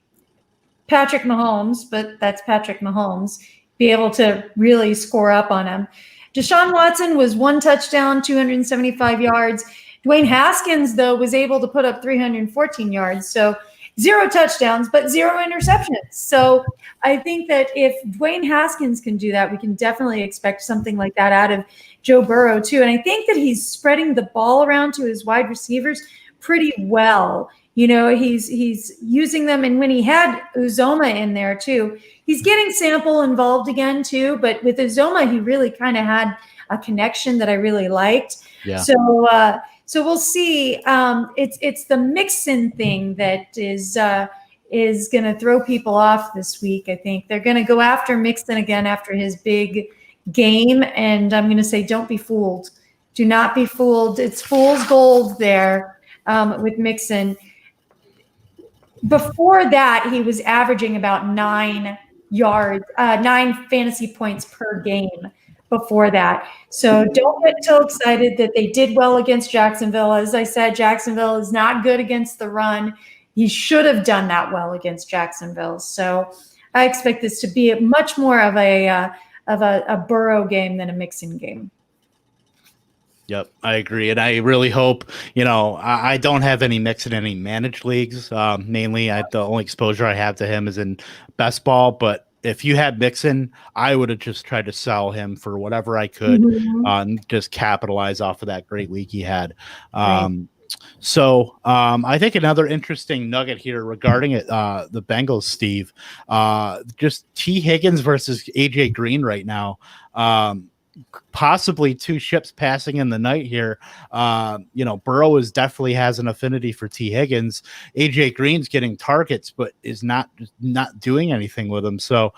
Speaker 4: Patrick Mahomes, but that's Patrick Mahomes, be able to really score up on him. Deshaun Watson was 1 touchdown, 275 yards. Dwayne Haskins, though, was able to put up 314 yards. So 0 touchdowns, but 0 interceptions. So I think that if Dwayne Haskins can do that, we can definitely expect something like that out of Joe Burrow too. And I think that he's spreading the ball around to his wide receivers pretty well. He's using them. And when he had Uzoma in there too, he's getting Sample involved again too. But with Uzoma, he really kind of had a connection that I really liked. Yeah. So we'll see. It's the Mixon thing that is going to throw people off this week. I think they're going to go after Mixon again after his big game, and I'm going to say, don't be fooled. Do not be fooled. It's fool's gold there with Mixon. Before that, he was averaging about 9 fantasy points per game. Before that. So don't get so excited that they did well against Jacksonville. As I said, Jacksonville is not good against the run. He should have done that well against Jacksonville. So I expect this to be much more of a Burrow game than a Mixon game.
Speaker 2: Yep, I agree. And I really hope, I don't have any mix in any managed leagues. Mainly, the only exposure I have to him is in best ball, but if you had Mixon, I would have just tried to sell him for whatever I could, and just capitalize off of that great week he had. So I think another interesting nugget here regarding it, the Bengals, Steve, just T. Higgins versus AJ Green right now. possibly two ships passing in the night here. Burrow is definitely has an affinity for T. Higgins. AJ Green's getting targets, but is not doing anything with them. So,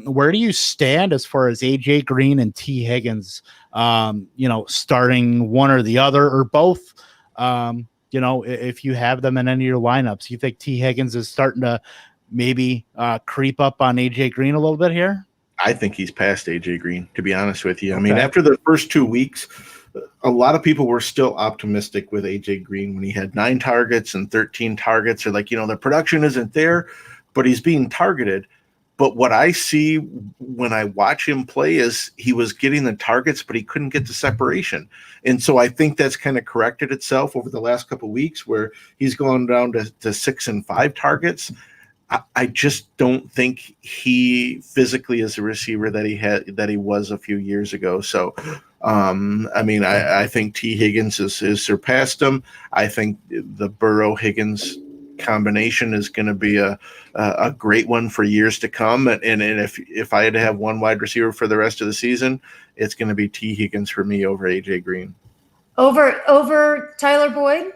Speaker 2: where do you stand as far as AJ Green and T. Higgins? Starting one or the other or both. If you have them in any of your lineups, you think T. Higgins is starting to maybe creep up on AJ Green a little bit here?
Speaker 3: I think he's past AJ Green, to be honest with you. Okay. I mean, after the first 2 weeks, a lot of people were still optimistic with AJ Green when he had 9 targets and 13 targets. They're like, the production isn't there, but he's being targeted. But what I see when I watch him play is he was getting the targets, but he couldn't get the separation. And so I think that's kind of corrected itself over the last couple of weeks where he's gone down to 6 and 5 targets. I just don't think he physically is a receiver that he was a few years ago. So, I think T. Higgins has surpassed him. I think the Burrow-Higgins combination is going to be a great one for years to come. And if I had to have one wide receiver for the rest of the season, it's going to be T. Higgins for me over AJ Green.
Speaker 4: Over Tyler Boyd?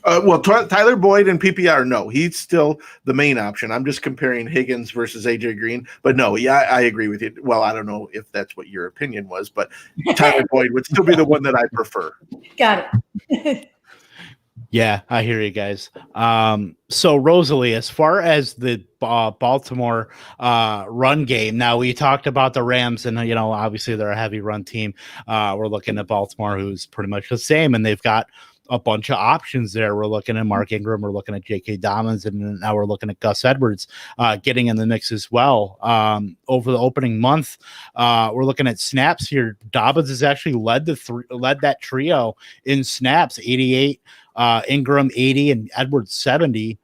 Speaker 3: Tyler Boyd in PPR, no, he's still the main option. I'm just comparing Higgins versus AJ Green. But no, yeah, I agree with you. Well, I don't know if that's what your opinion was, but Tyler Boyd would still be the one that I prefer.
Speaker 4: Got it.
Speaker 2: Yeah, I hear you guys. So Rosalie, as far as the Baltimore run game, now we talked about the Rams, and obviously they're a heavy run team. We're looking at Baltimore, who's pretty much the same, and they've got a bunch of options there. We're looking at Mark Ingram, we're looking at J.K. Dobbins, and now we're looking at Gus Edwards getting in the mix as well. Over the opening month, we're looking at snaps here. Dobbins has actually led that trio in snaps, 88, Ingram 80, and Edwards 70.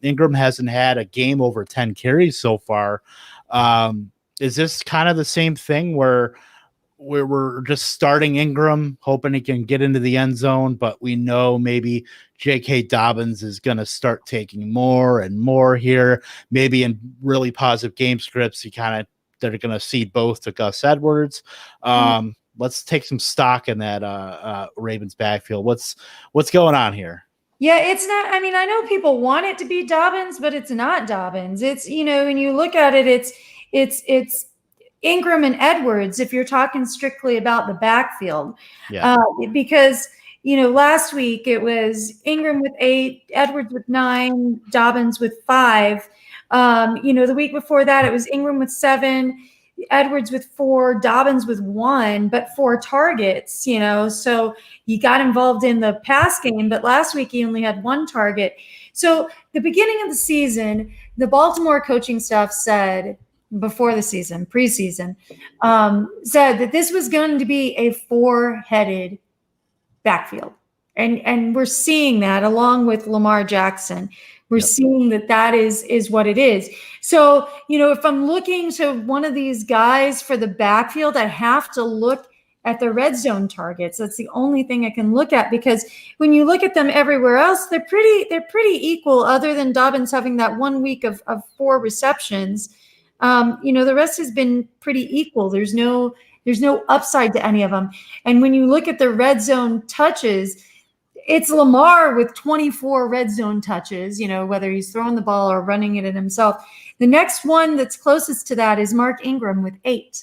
Speaker 2: Ingram hasn't had a game over 10 carries so far. Is this kind of the same thing where we're just starting Ingram, hoping he can get into the end zone, but we know maybe J.K. Dobbins is going to start taking more and more here. Maybe in really positive game scripts, they're going to cede both to Gus Edwards. Let's take some stock in that Ravens backfield. What's going on here?
Speaker 4: Yeah, it's not. I mean, I know people want it to be Dobbins, but it's not Dobbins. It's when you look at it, it's Ingram and Edwards, if you're talking strictly about the backfield.
Speaker 2: Yeah.
Speaker 4: Because, last week it was Ingram with 8, Edwards with 9, Dobbins with 5. The week before that, it was Ingram with 7, Edwards with 4, Dobbins with 1, but 4 targets, so he got involved in the pass game, but last week he only had 1 target. So the beginning of the season, the Baltimore coaching staff said, before the season, preseason, said that this was going to be a 4-headed backfield. And we're seeing that along with Lamar Jackson. We're seeing that is what it is. So, if I'm looking to one of these guys for the backfield, I have to look at the red zone targets. That's the only thing I can look at, because when you look at them everywhere else, they're pretty equal, other than Dobbins having that 1 week of 4 receptions. The rest has been pretty equal. There's no upside to any of them. And when you look at the red zone touches, it's Lamar with 24 red zone touches, whether he's throwing the ball or running it in himself. The next one that's closest to that is Mark Ingram with 8,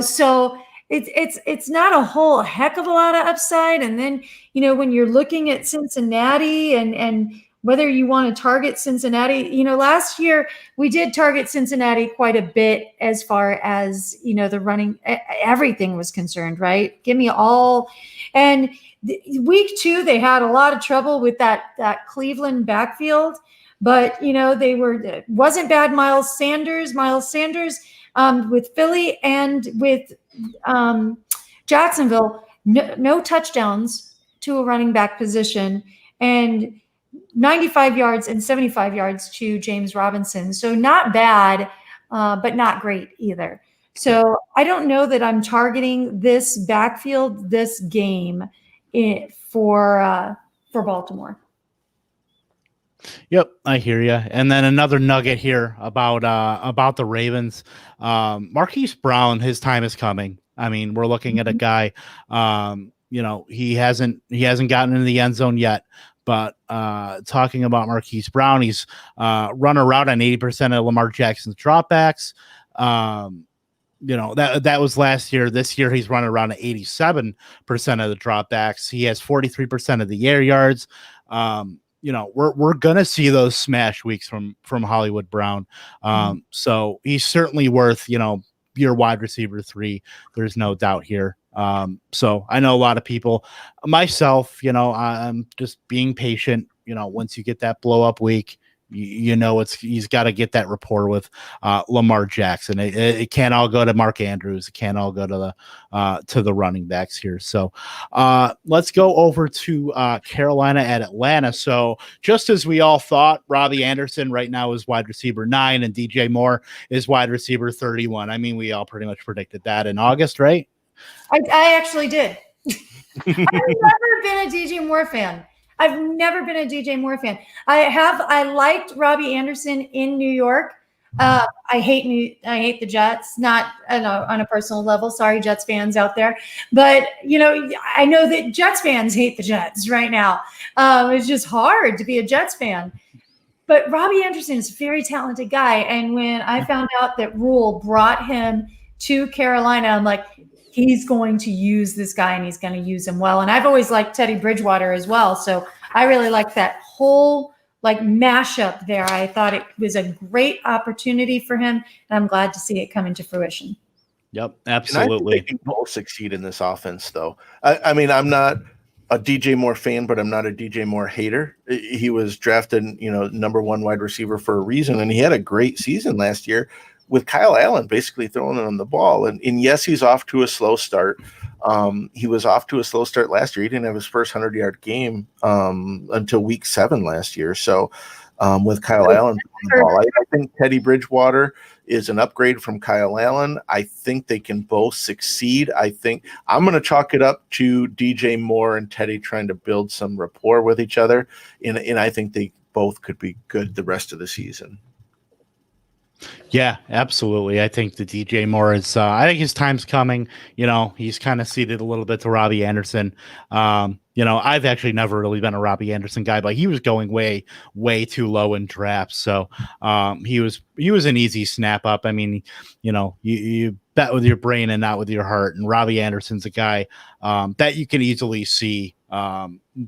Speaker 4: so it's not a whole heck of a lot of upside. And then, when you're looking at Cincinnati and whether you want to target Cincinnati, last year we did target Cincinnati quite a bit as far as, the running, everything was concerned, right? Give me all. And week 2, they had a lot of trouble with that Cleveland backfield, but, wasn't bad. Miles Sanders with Philly and with Jacksonville, no touchdowns to a running back position, and 95 yards and 75 yards to James Robinson. So not bad, but not great either. So I don't know that I'm targeting this backfield, this game for Baltimore.
Speaker 2: Yep, I hear you. And then another nugget here about the Ravens. Marquise Brown, his time is coming. I mean, we're looking at a guy, he hasn't gotten into the end zone yet. But talking about Marquise Brown, he's run a route on 80% of Lamar Jackson's dropbacks. That was last year. This year, he's running around 87% of the dropbacks. He has 43% of the air yards. We're gonna see those smash weeks from Hollywood Brown. So he's certainly worth your wide receiver 3. There's no doubt here. So I know a lot of people, myself, I'm just being patient. Once you get that blow up week, he's got to get that rapport with Lamar Jackson. It can't all go to Mark Andrews. It can't all go to the running backs here. So let's go over to Carolina at Atlanta. So just as we all thought, Robbie Anderson right now is wide receiver 9 and DJ Moore is wide receiver 31. I mean, we all pretty much predicted that in August, right?
Speaker 4: I actually did. I've never been a DJ Moore fan. I liked Robbie Anderson in New York. I hate the Jets, not on a personal level. Sorry, Jets fans out there. But, I know that Jets fans hate the Jets right now. It's just hard to be a Jets fan. But Robbie Anderson is a very talented guy. And when I found out that Rule brought him to Carolina, I'm like, he's going to use this guy and he's going to use him well. And I've always liked Teddy Bridgewater as well. So I really like that whole mashup there. I thought it was a great opportunity for him, and I'm glad to see it come into fruition.
Speaker 2: Yep, absolutely.
Speaker 3: And I think they can both succeed in this offense, though. I mean, I'm not a DJ Moore fan, but I'm not a DJ Moore hater. He was drafted, number 1 wide receiver for a reason, and he had a great season last year with Kyle Allen basically throwing him the ball. And yes, he's off to a slow start. He was off to a slow start last year. He didn't have his first 100-yard game until week 7 last year. So with Kyle Allen throwing the ball, I think Teddy Bridgewater is an upgrade from Kyle Allen. I think they can both succeed. I think I'm going to chalk it up to DJ Moore and Teddy trying to build some rapport with each other. And I think they both could be good the rest of the season.
Speaker 2: Yeah, absolutely. I think the DJ Moore is, I think his time's coming. He's kind of ceded a little bit to Robbie Anderson. I've actually never really been a Robbie Anderson guy, but he was going way, way too low in drafts. So he was an easy snap up. I mean, you bet with your brain and not with your heart. And Robbie Anderson's a guy that you can easily see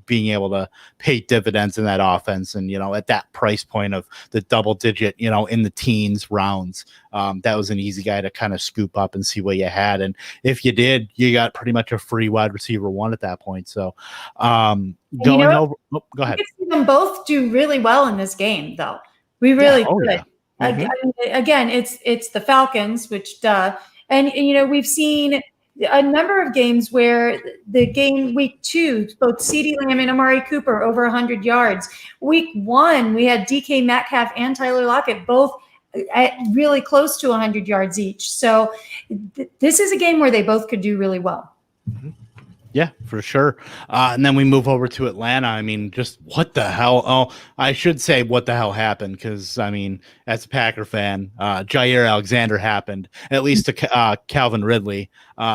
Speaker 2: being able to pay dividends in that offense. And, at that price point of the double digit, in the teens rounds, that was an easy guy to kind of scoop up and see what you had. And if you did, you got pretty much a free wide receiver 1 at that point. So go ahead.
Speaker 4: We see them both do really well in this game, though. We really could.
Speaker 2: Yeah. Mm-hmm.
Speaker 4: Again, it's the Falcons, which and we've seen a number of games where the game week 2, both CeeDee Lamb and Amari Cooper over 100 yards. Week 1, we had DK Metcalf and Tyler Lockett both at really close to 100 yards each. So this is a game where they both could do really well.
Speaker 2: Mm-hmm. Yeah, for sure. And then we move over to Atlanta. I mean, just what the hell? Oh, I should say what the hell happened because, I mean, as a Packer fan, Jair Alexander happened, at least to Calvin Ridley,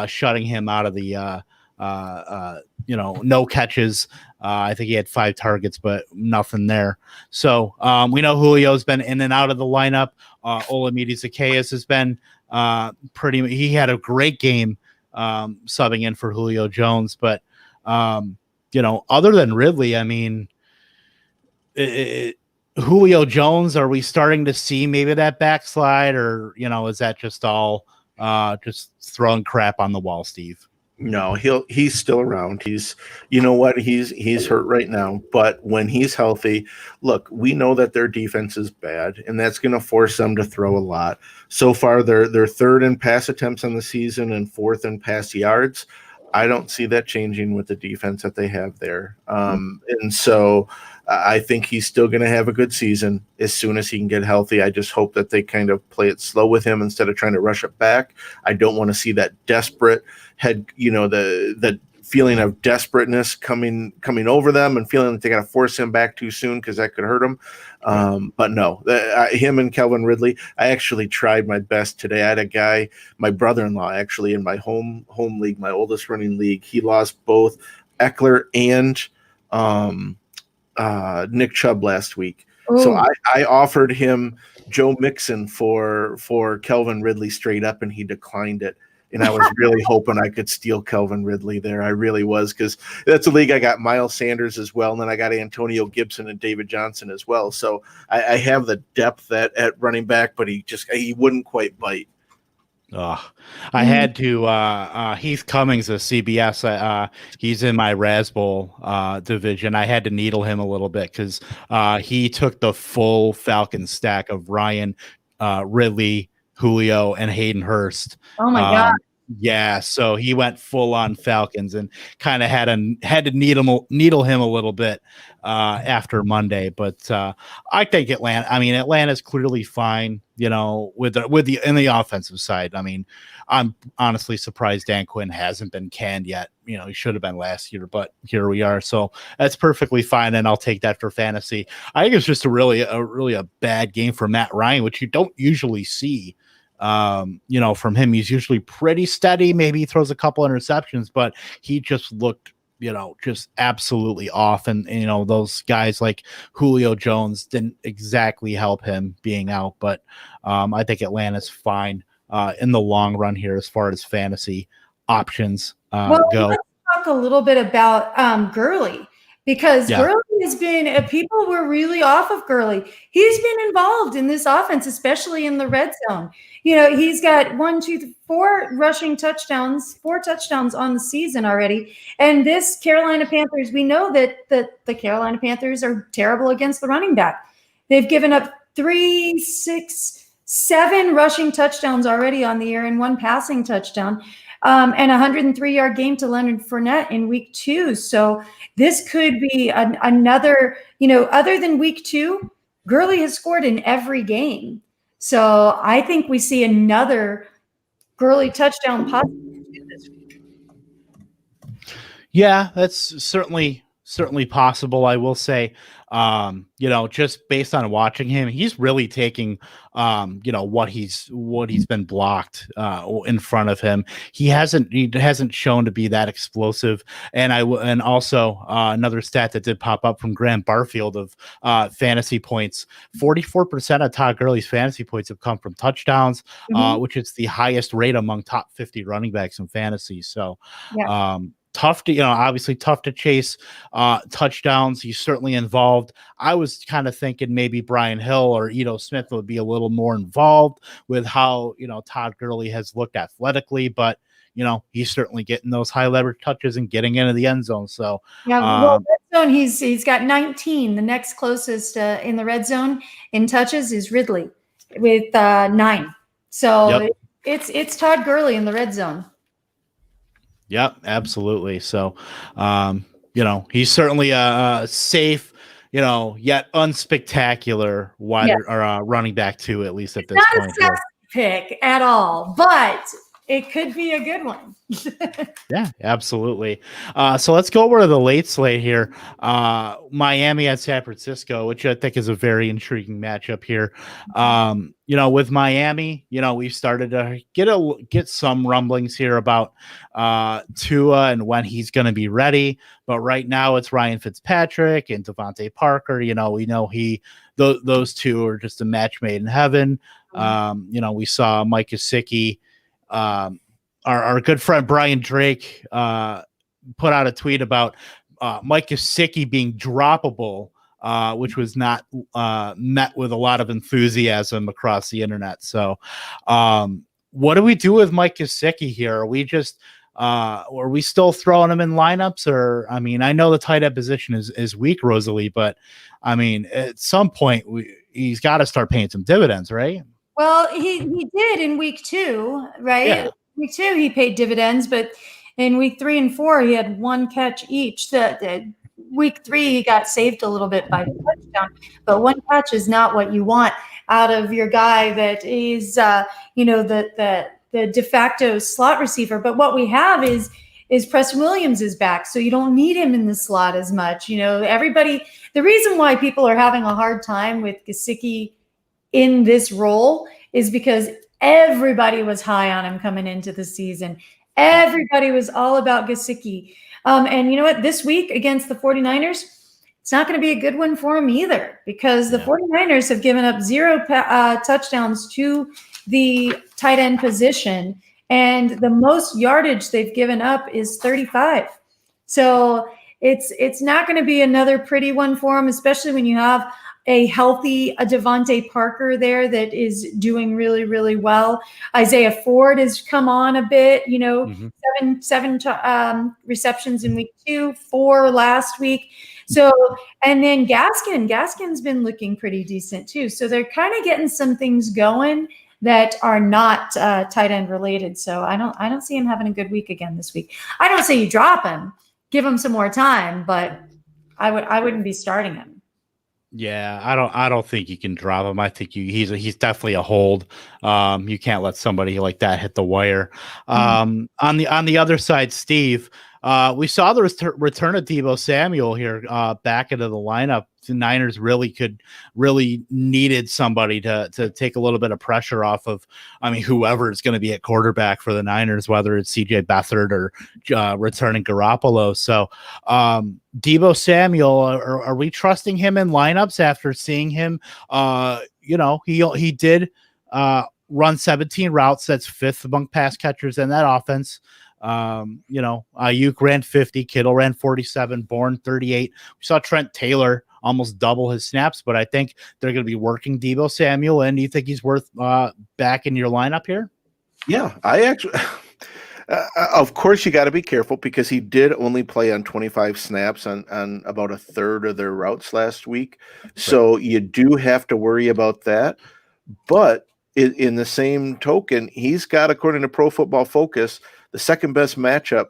Speaker 2: shutting him out of the, no catches. I think he had 5 targets, but nothing there. So we know Julio's been in and out of the lineup. Olamide Zaccheaus has been he had a great game. Subbing in for Julio Jones, but other than Ridley, I mean, Julio Jones, are we starting to see maybe that backslide, or is that just all just throwing crap on the wall, Steve?
Speaker 3: No, he's still around. He's hurt right now, but when he's healthy, look, we know that their defense is bad, and that's going to force them to throw a lot. So far, they're 3rd in pass attempts on the season and 4th in pass yards. I don't see that changing with the defense that they have there. And so I think he's still going to have a good season as soon as he can get healthy. I just hope that they kind of play it slow with him instead of trying to rush it back. I don't want to see that desperate head, the feeling of desperateness coming over them and feeling that they got to force him back too soon because that could hurt him. But no, him and Calvin Ridley, I actually tried my best today. I had a guy, my brother-in-law, actually in my home league, my oldest running league. He lost both Eckler and Nick Chubb last week. Ooh. So I offered him Joe Mixon for Calvin Ridley straight up, and he declined it. And I was really hoping I could steal Calvin Ridley there. I really was, because that's a league I got Miles Sanders as well, and then I got Antonio Gibson and David Johnson as well. So I have the depth at running back, but he wouldn't quite bite.
Speaker 2: I had to Heath Cummings of CBS. He's in my Raz Bowl division. I had to needle him a little bit because he took the full Falcons stack of Ryan, Ridley, Julio, and Hayden Hurst.
Speaker 4: Oh my God.
Speaker 2: Yeah, so he went full on Falcons and kind of had to needle him a little bit after Monday. But I think Atlanta's clearly fine, with the offensive side. I mean, I'm honestly surprised Dan Quinn hasn't been canned yet. He should have been last year, but here we are. So that's perfectly fine, and I'll take that for fantasy. I think it's just a really bad game for Matt Ryan, which you don't usually see. From him. He's usually pretty steady. Maybe he throws a couple interceptions, but he just looked, just absolutely off. And, those guys like Julio Jones didn't exactly help him being out. But I think Atlanta's fine in the long run here as far as fantasy options go.
Speaker 4: Let's talk a little bit about Gurley. Because Gurley has been, people were really off of Gurley. He's been involved in this offense, especially in the red zone. He's got 4 rushing touchdowns, 4 touchdowns on the season already. And this Carolina Panthers, we know that the Carolina Panthers are terrible against the running back. They've given up 3, 6, 7 rushing touchdowns already on the year and 1 passing touchdown. And a 103-yard game to Leonard Fournette in week 2. So this could be another, other than week 2, Gurley has scored in every game. So I think we see another Gurley touchdown possibly this week.
Speaker 2: Yeah, that's certainly possible. I will say, just based on watching him, he's really taking, what he's been blocked in front of him. He hasn't shown to be that explosive. And also another stat that did pop up from Graham Barfield of fantasy points: 44% of Todd Gurley's fantasy points have come from touchdowns, which is the highest rate among top 50 running backs in fantasy. So, tough to chase touchdowns. He's certainly involved. I was kind of thinking maybe Brian Hill or Ito Smith would be a little more involved with how, Todd Gurley has looked athletically, but he's certainly getting those high leverage touches and getting into the end zone. So
Speaker 4: red zone, he's got 19. The next closest in the red zone in touches is Ridley with 9. So it's Todd Gurley in the red zone.
Speaker 2: Yep, absolutely. So, he's certainly a safe, yet unspectacular running back too, at least at this point.
Speaker 4: Not a sexy pick at all, but it could be a good one.
Speaker 2: Yeah, absolutely. So let's go over to the late slate here. Miami at San Francisco, which I think is a very intriguing matchup here. With Miami, we've started to get some rumblings here about Tua and when he's going to be ready. But right now it's Ryan Fitzpatrick and Devontae Parker. We know those two are just a match made in heaven. We saw Mike Gesicki, our good friend Brian Drake put out a tweet about Mike Gesicki being droppable, which was not met with a lot of enthusiasm across the internet. So what do we do with Mike Gesicki here? Are we just are we still throwing him in lineups? Or, I know the tight end position is weak, Rosalie, but at some point he's got to start paying some dividends, right?
Speaker 4: Well, he did in week 2, right?
Speaker 2: Yeah.
Speaker 4: Week 2, he paid dividends, but in week 3 and 4, he had 1 catch each. The week 3, he got saved a little bit by the touchdown, but 1 catch is not what you want out of your guy that is, the de facto slot receiver. But what we have is is Preston Williams is back, so you don't need him in the slot as much. The reason why people are having a hard time with Gesicki in this role is because everybody was high on him coming into the season. Everybody was all about Gesicki. And you know what? This week against the 49ers, it's not going to be a good one for him either, because the 49ers have given up 0 touchdowns to the tight end position, and the most yardage they've given up is 35. So it's not going to be another pretty one for him, especially when you have a healthy Devontae Parker there that is doing really, really well. Isaiah Ford has come on a bit, seven receptions in week 2, 4 last week. So, and then Gaskin's been looking pretty decent too. So they're kind of getting some things going that are not tight end related. So I don't see him having a good week again this week. I don't say you drop him, give him some more time, but I wouldn't be starting him.
Speaker 2: Yeah, I don't think you can drop him. I think he's definitely a hold. You can't let somebody like that hit the wire. On the other side, Steve, we saw the return of Deebo Samuel here back into the lineup. The Niners really needed somebody to take a little bit of pressure off of, whoever is going to be at quarterback for the Niners, whether it's CJ Beathard or returning Garoppolo. So Deebo Samuel, are we trusting him in lineups after seeing him? He did run 17 routes. That's 5th among pass catchers in that offense. Ayuk ran 50, Kittle ran 47, Bourne 38. We saw Trent Taylor almost double his snaps, but I think they're going to be working Deebo Samuel. And do you think he's worth back in your lineup here?
Speaker 3: Yeah, I actually, of course, you got to be careful because he did only play on 25 snaps on about a third of their routes last week. So you do have to worry about that. But in the same token, he's got, according to Pro Football Focus, the second best matchup,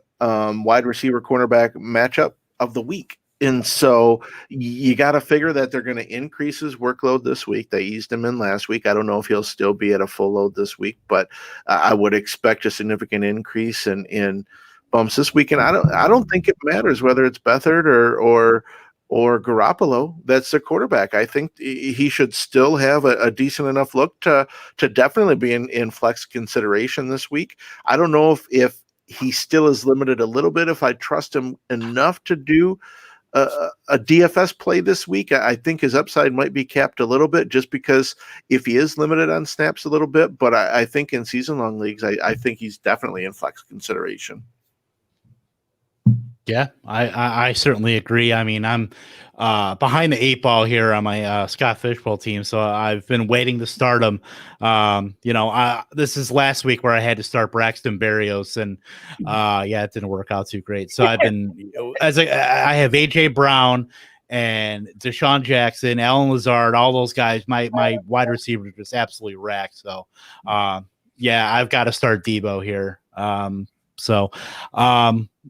Speaker 3: wide receiver cornerback matchup of the week. And so you got to figure that they're going to increase his workload this week. They eased him in last week. I don't know if he'll still be at a full load this week, but I would expect a significant increase in bumps this week. And I don't think it matters whether it's Beathard or Garoppolo. That's the quarterback. I think he should still have a decent enough look to definitely be in flex consideration this week. I don't know if he still is limited a little bit, if I trust him enough to do a DFS play this week. I think his upside might be capped a little bit just because if he is limited on snaps a little bit, but I think in season-long leagues, I think he's definitely in flex consideration.
Speaker 2: Yeah, I certainly agree. I'm behind the 8 ball here on my Scott Fishbowl team, so I've been waiting to start him. This is last week where I had to start Braxton Berrios, and it didn't work out too great. So I've been I have AJ Brown and Deshaun Jackson, Alan Lazard, all those guys. My wide receivers just absolutely racked. So I've got to start Deebo here.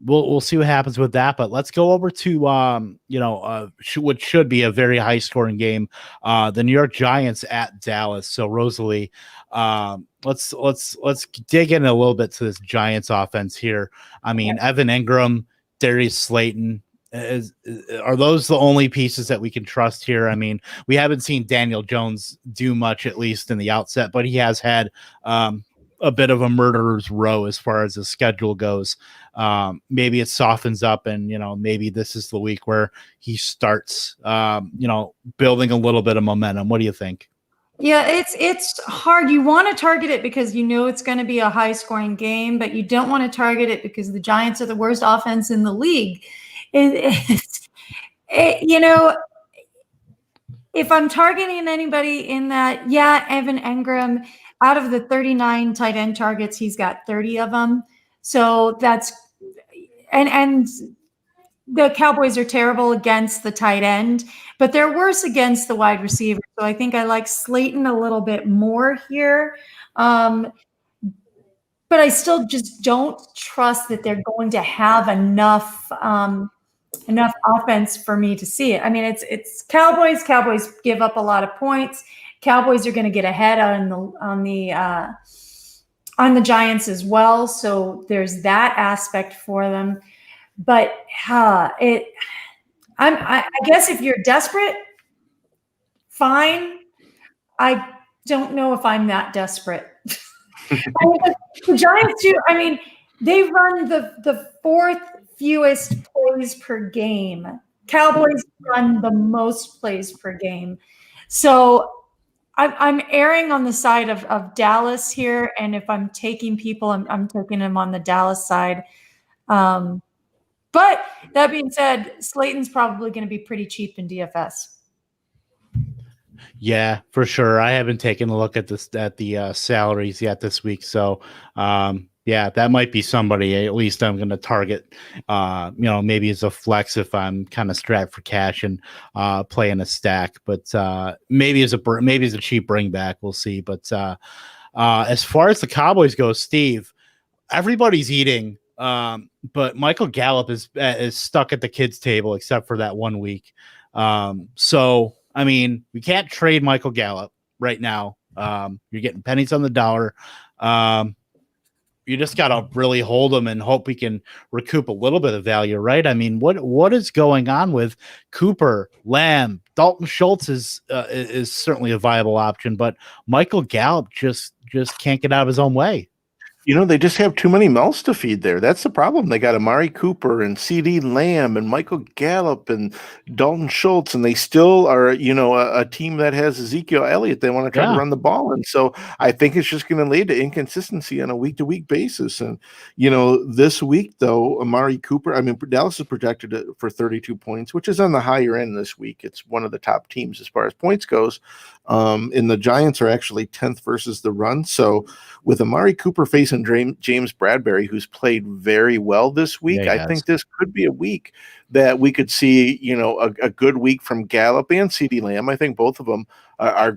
Speaker 2: We'll see what happens with that, but let's go over to what should be a very high scoring game, the New York Giants at Dallas. So Rosalie, let's dig in a little bit to this Giants offense here. Evan Ingram, Darius Slayton, are those the only pieces that we can trust here? We haven't seen Daniel Jones do much, at least in the outset, but he has had a bit of a murderer's row as far as the schedule goes. Maybe it softens up and, maybe this is the week where he starts, building a little bit of momentum. What do you think?
Speaker 4: Yeah, it's hard. You want to target it because it's going to be a high scoring game, but you don't want to target it because the Giants are the worst offense in the league. If I'm targeting anybody in that, Evan Engram, out of the 39 tight end targets, he's got 30 of them. So that's, and the Cowboys are terrible against the tight end, but they're worse against the wide receiver. So I think I like Slayton a little bit more here. But I still just don't trust that they're going to have enough offense for me to see it. It's Cowboys. Cowboys give up a lot of points. Cowboys are going to get ahead on the on the Giants as well. So there's that aspect for them. But I guess if you're desperate, fine. I don't know if I'm that desperate. The Giants do. I mean, they run the fourth fewest plays per game. Cowboys run the most plays per game. So I'm erring on the side of Dallas here. And if I'm taking people, I'm taking them on the Dallas side. But that being said, Slayton's probably going to be pretty cheap in DFS.
Speaker 2: Yeah, for sure. I haven't taken a look at the salaries yet this week, so yeah, that might be somebody at least I'm going to target. Maybe as a flex if I'm kind of strapped for cash and playing a stack, but maybe as a cheap bring back. We'll see. But as far as the Cowboys go, Steve, everybody's eating. But Michael Gallup is stuck at the kids' table except for that 1 week. So I mean, we can't trade Michael Gallup right now. You're getting pennies on the dollar. You just got to really hold him and hope we can recoup a little bit of value, right? I mean, what is going on with Cooper, Lamb, Dalton Schultz is certainly a viable option, but Michael Gallup just can't get out of his own way.
Speaker 3: They just have too many mouths to feed there. That's the problem. They got Amari Cooper and CD Lamb and Michael Gallup and Dalton Schultz, and they still are, a team that has Ezekiel Elliott. They want to try to run the ball. And so I think it's just going to lead to inconsistency on a week-to-week basis. And, this week, though, Amari Cooper, Dallas is projected for 32 points, which is on the higher end this week. It's one of the top teams as far as points goes. And the Giants are actually 10th versus the run. So with Amari Cooper facing James Bradbury, who's played very well this week, I think this could be a week that we could see, a good week from Gallup and CeeDee Lamb. I think both of them are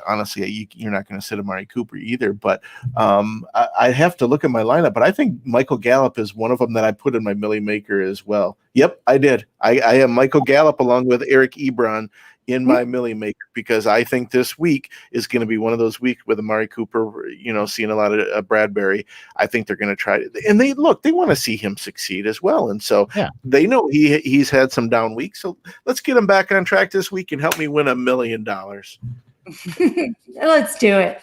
Speaker 3: honestly, you're not going to sit Amari Cooper either, but I have to look at my lineup. But I think Michael Gallup is one of them that I put in my Millie Maker as well. Yep, I did. I am Michael Gallup along with Eric Ebron in my Millie Maker, because I think this week is going to be one of those weeks with Amari Cooper, seeing a lot of Bradbury. I think they're going to try to, and they want to see him succeed as well. And so they know he's had some down weeks. So let's get him back on track this week and help me win $1 million.
Speaker 4: Let's do it.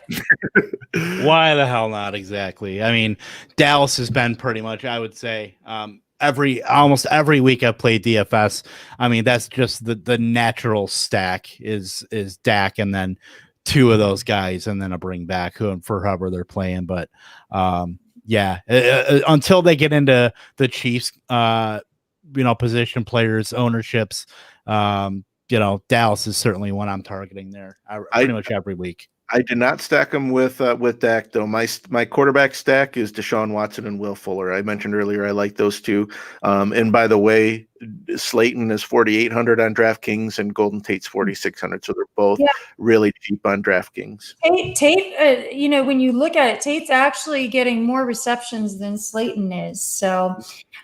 Speaker 2: Why the hell not? Exactly. I mean, Dallas has been pretty much, I would say, almost every week I've played DFS. I mean, that's just the natural stack is Dak and then two of those guys and then a bring back for however they're playing. But until they get into the Chiefs, position players, ownerships, Dallas is certainly one I'm targeting there pretty much every week.
Speaker 3: I did not stack them with Dak, though. My quarterback stack is Deshaun Watson and Will Fuller. I mentioned earlier I like those two. And by the way, Slayton is 4,800 on DraftKings and Golden Tate's 4,600. So they're both really cheap on DraftKings.
Speaker 4: Tate, when you look at it, Tate's actually getting more receptions than Slayton is. So,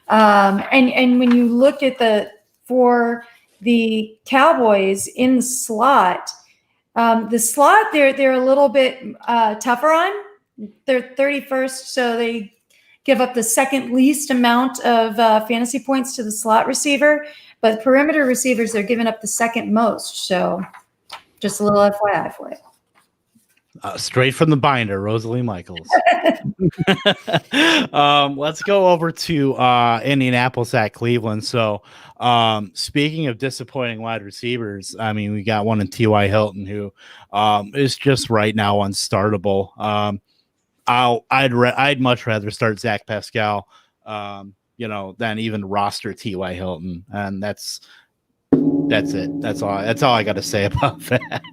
Speaker 4: and when you look at for the Cowboys in the slot, they're a little bit tougher on. They're 31st, so they give up the second least amount of fantasy points to the slot receiver, but perimeter receivers are giving up the second most. So just a little FYI for you.
Speaker 2: Straight from the binder, Rosalie Michaels. Let's go over to Indianapolis at Cleveland. So speaking of disappointing wide receivers, I mean, we got one in T.Y. Hilton who is just right now unstartable. I'd much rather start Zach Pascal, than even roster T.Y. Hilton. And that's it. That's all I got to say about that.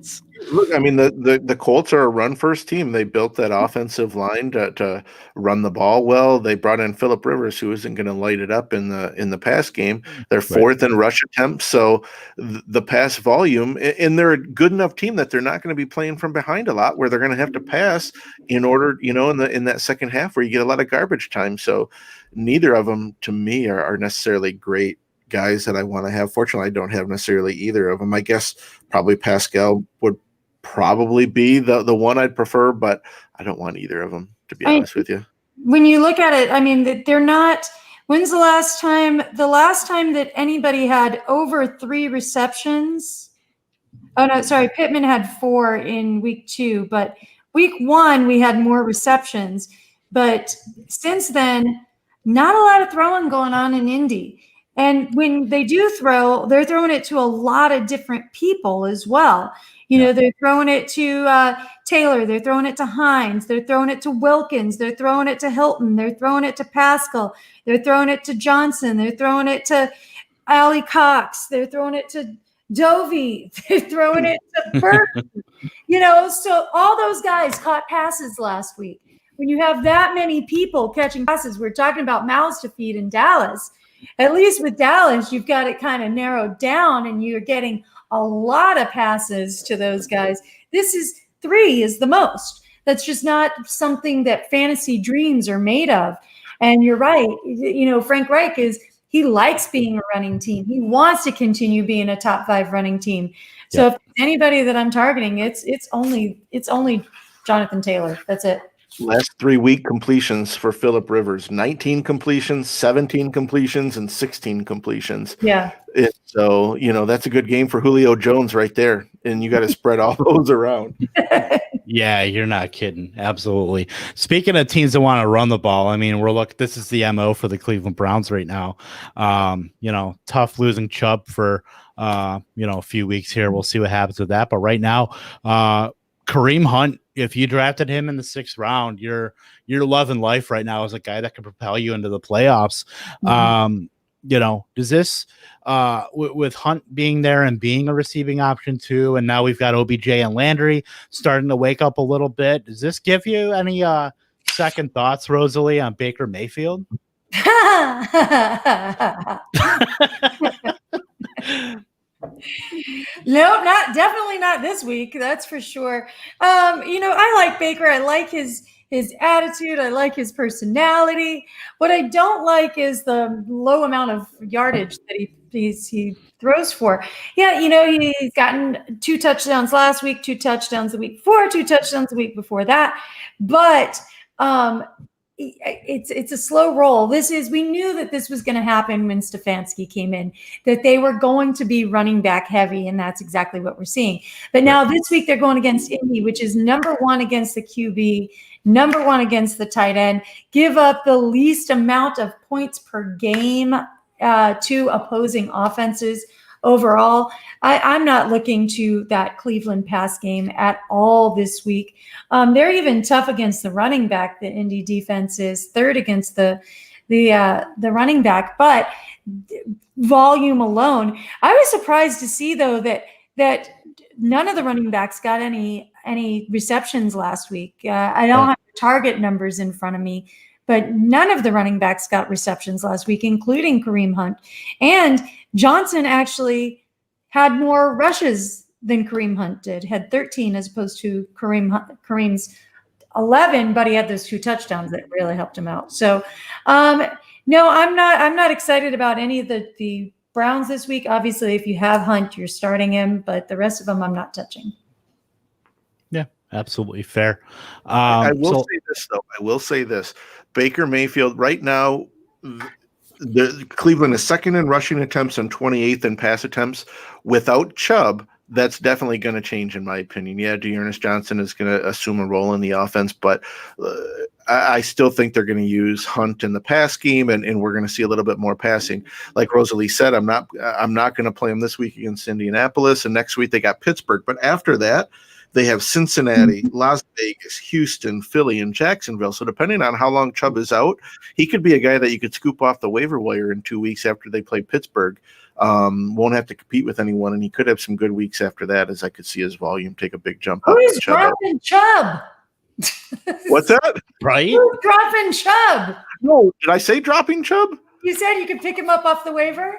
Speaker 3: Look, I mean, the Colts are a run-first team. They built that offensive line to run the ball well. They brought in Phillip Rivers, who isn't going to light it up in the pass game. They're fourth in rush attempts, so the pass volume, and they're a good enough team that they're not going to be playing from behind a lot, where they're going to have to pass in order, in that second half where you get a lot of garbage time. So neither of them, to me, are necessarily great guys that I want to have. Fortunately, I don't have necessarily either of them. I guess probably Pascal would probably be the one I'd prefer, but I don't want either of them. to be honest with you.
Speaker 4: When you look at it, I mean, they're not. When's the last time? The last time that anybody had over 3 receptions? Oh no, sorry. Pittman had 4 in week 2, but week 1 we had more receptions. But since then, not a lot of throwing going on in Indy. And when they do throw, they're throwing it to a lot of different people as well. You know, they're throwing it to Taylor. They're throwing it to Hines. They're throwing it to Wilkins. They're throwing it to Hilton. They're throwing it to Pascal. They're throwing it to Johnson. They're throwing it to Allie Cox. They're throwing it to Dovey. They're throwing it to Burton. You know, so all those guys caught passes last week. When you have that many people catching passes, we're talking about mouths to feed in Dallas. At least with Dallas, you've got it kind of narrowed down and you're getting a lot of passes to those guys. This is 3 is the most. That's just not something that fantasy dreams are made of. And you're right. You know, Frank Reich he likes being a running team. He wants to continue being a top 5 running team. So if anybody that I'm targeting, it's only Jonathan Taylor. That's it.
Speaker 3: Last 3 week completions for Phillip Rivers: 19 completions, 17 completions, and 16 completions.
Speaker 4: Yeah.
Speaker 3: So, you know, that's a good game for Julio Jones right there. And you got to spread all those around.
Speaker 2: Yeah, you're not kidding. Absolutely. Speaking of teams that want to run the ball, I mean, this is the MO for the Cleveland Browns right now. You know, tough losing Chubb for, you know, a few weeks here. We'll see what happens with that. But right now, Kareem Hunt, if you drafted him in the 6th round, you're loving life right now as a guy that can propel you into the playoffs. Mm-hmm. You know, does this with Hunt being there and being a receiving option too, and now we've got OBJ and Landry starting to wake up a little bit. Does this give you any second thoughts, Rosalie, on Baker Mayfield?
Speaker 4: No, definitely not this week. That's for sure. You know, I like Baker. I like his attitude. I like his personality. What I don't like is the low amount of yardage that he throws for. Yeah, you know, he's gotten 2 touchdowns last week, 2 touchdowns the week before, 2 touchdowns the week before that. But it's a slow roll. We knew that this was going to happen when Stefanski came in, that they were going to be running back heavy, and that's exactly what we're seeing. But now this week they're going against Indy, which is number 1 against the QB, number 1 against the tight end, give up the least amount of points per game to opposing offenses. Overall, I'm not looking to that Cleveland pass game at all this week. They're even tough against the running back. The Indy defense is 3rd against the running back, but volume alone. I was surprised to see though that none of the running backs got any receptions last week. I don't have the target numbers in front of me, but none of the running backs got receptions last week, including Kareem Hunt. And Johnson actually had more rushes than Kareem Hunt did, had 13 as opposed to Kareem's 11, but he had those 2 touchdowns that really helped him out. So, no, I'm not excited about any of the Browns this week. Obviously, if you have Hunt, you're starting him, but the rest of them I'm not touching.
Speaker 2: Yeah, absolutely fair.
Speaker 3: I will say this, though. I will say this. Baker Mayfield, right now, the Cleveland is 2nd in rushing attempts and 28th in pass attempts. Without Chubb, that's definitely going to change, in my opinion. Yeah, Dearness Johnson is going to assume a role in the offense, but I still think they're going to use Hunt in the pass game, and we're going to see a little bit more passing. Like Rosalie said, I'm not going to play them this week against Indianapolis, and next week they got Pittsburgh. But after that, they have Cincinnati, Las Vegas, Houston, Philly, and Jacksonville. So depending on how long Chubb is out, he could be a guy that you could scoop off the waiver wire in 2 weeks after they play Pittsburgh. Won't have to compete with anyone, and he could have some good weeks after that, as I could see his volume take a big jump up.
Speaker 4: Who's dropping Chubb?
Speaker 3: What's that?
Speaker 2: Right?
Speaker 4: Who's dropping Chubb?
Speaker 3: No, did I say dropping Chubb?
Speaker 4: You said you could pick him up off the waiver?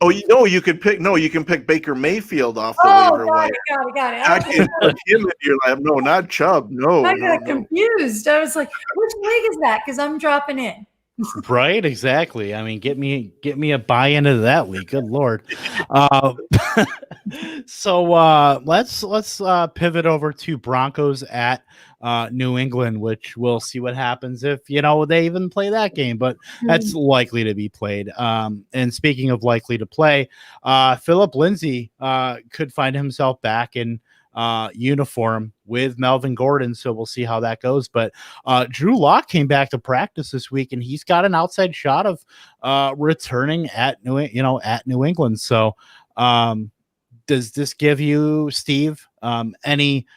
Speaker 3: Oh, you can pick Baker Mayfield off the waiver wire.
Speaker 4: Got it.
Speaker 3: I can't put him in your lab. No, not Chubb. No.
Speaker 4: I got confused. I was like, which league is that? Because I'm dropping in.
Speaker 2: Right, exactly. I mean, get me a buy into that league. Good Lord. So let's pivot over to Broncos at New England, which we'll see what happens if they even play that game, but that's likely to be played. And speaking of likely to play, Philip Lindsay could find himself back in uniform with Melvin Gordon, so we'll see how that goes. But Drew Lock came back to practice this week, and he's got an outside shot of returning at New England. So does this give you, Steve, any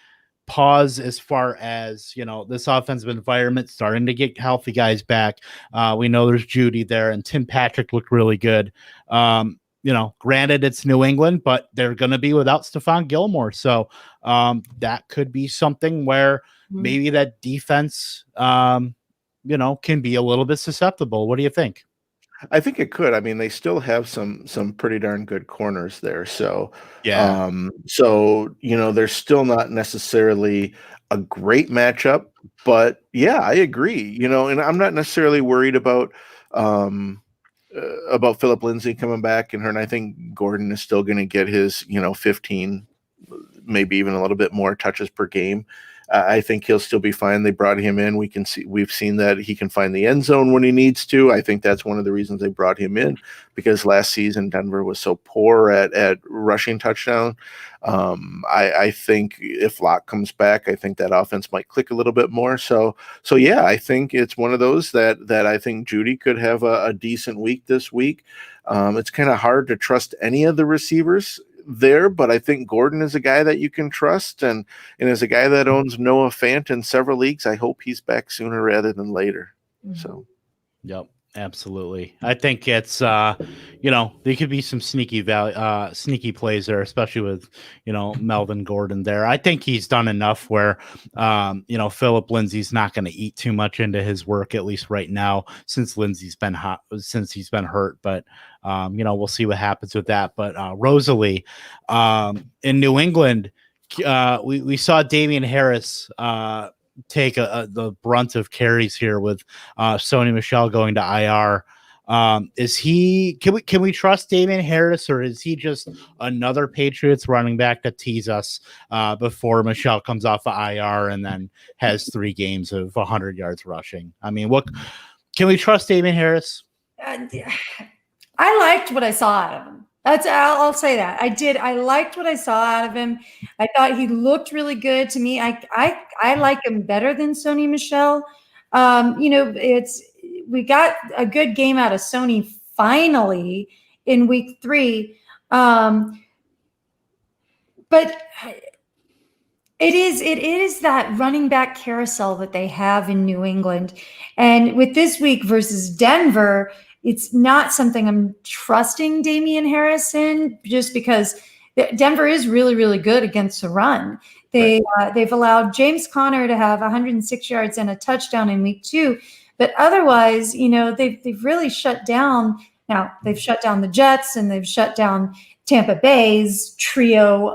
Speaker 2: pause as far as this offensive environment starting to get healthy guys back? We know there's Judy there, and Tim Patrick looked really good. Granted it's New England, but they're going to be without Stephon Gilmore. So that could be something where maybe that defense, can be a little bit susceptible. What do you think?
Speaker 3: I think it could. I mean, they still have some pretty darn good corners there. So,
Speaker 2: yeah.
Speaker 3: They're still not necessarily a great matchup, but yeah, I agree. And I'm not necessarily worried about Philip Lindsay coming back and I think Gordon is still going to get his, 15, maybe even a little bit more touches per game. I think he'll still be fine. They brought him in. We've seen that he can find the end zone when he needs to. I think that's one of the reasons they brought him in, because last season Denver was so poor at rushing touchdown. I think if Locke comes back, I think that offense might click a little bit more. So yeah, I think it's one of those that I think Judy could have a decent week this week. It's kind of hard to trust any of the receivers there, but I think Gordon is a guy that you can trust, and as a guy that owns Noah Fant in several leagues, I hope he's back sooner rather than later. So,
Speaker 2: yep, absolutely. I think it's there could be some sneaky plays there, especially with Melvin Gordon there. I think he's done enough where Philip Lindsay's not going to eat too much into his work, at least right now, since he's been hurt. But we'll see what happens with that. But Rosalie, in New England, we saw Damian Harris take the brunt of carries here with Sony Michel going to IR. Can we trust Damian Harris, or is he just another Patriots running back to tease us before Michel comes off of IR and then has 3 games of 100 yards rushing? I mean, what can we trust Damian Harris?
Speaker 4: I liked what I saw out of him. I'll say that I did. I liked what I saw out of him. I thought he looked really good to me. I like him better than Sony Michel. We got a good game out of Sony finally in week 3. But it is that running back carousel that they have in New England. And with this week versus Denver, it's not something I'm trusting Damian Harris in, just because Denver is really, really good against the run. They've allowed James Conner to have 106 yards and a touchdown in week 2. But otherwise, they've really shut down. Now, they've shut down the Jets and they've shut down Tampa Bay's trio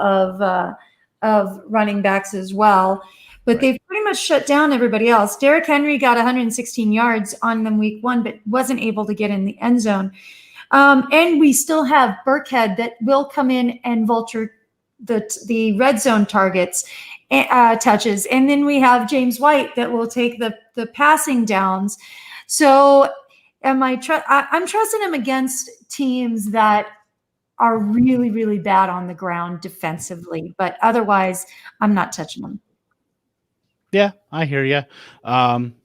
Speaker 4: of running backs as well. But they've pretty much shut down everybody else. Derrick Henry got 116 yards on them week 1, but wasn't able to get in the end zone. And we still have Burkhead that will come in and vulture the red zone targets, touches. And then we have James White that will take the passing downs. So I'm trusting him against teams that are really, really bad on the ground defensively. But otherwise, I'm not touching them.
Speaker 2: Yeah, I hear you.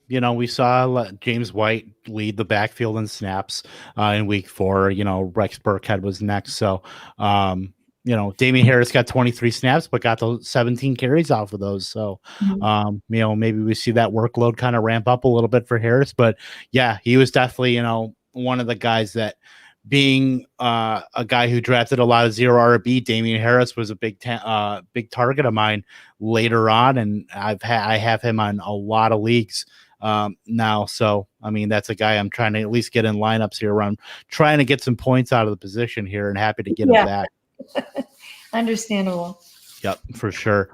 Speaker 2: We saw James White lead the backfield in snaps in week 4. Rex Burkhead was next. So, Damian Harris got 23 snaps, but got those 17 carries off of those. So, maybe we see that workload kind of ramp up a little bit for Harris. But yeah, he was definitely, one of the guys that, being a guy who drafted a lot of zero RB, Damian Harris was a big target of mine later on, and I have him on a lot of leagues now. So I mean, that's a guy I'm trying to at least get in lineups here, where I'm trying to get some points out of the position here, and happy to get him back.
Speaker 4: Understandable.
Speaker 2: Yep, for sure.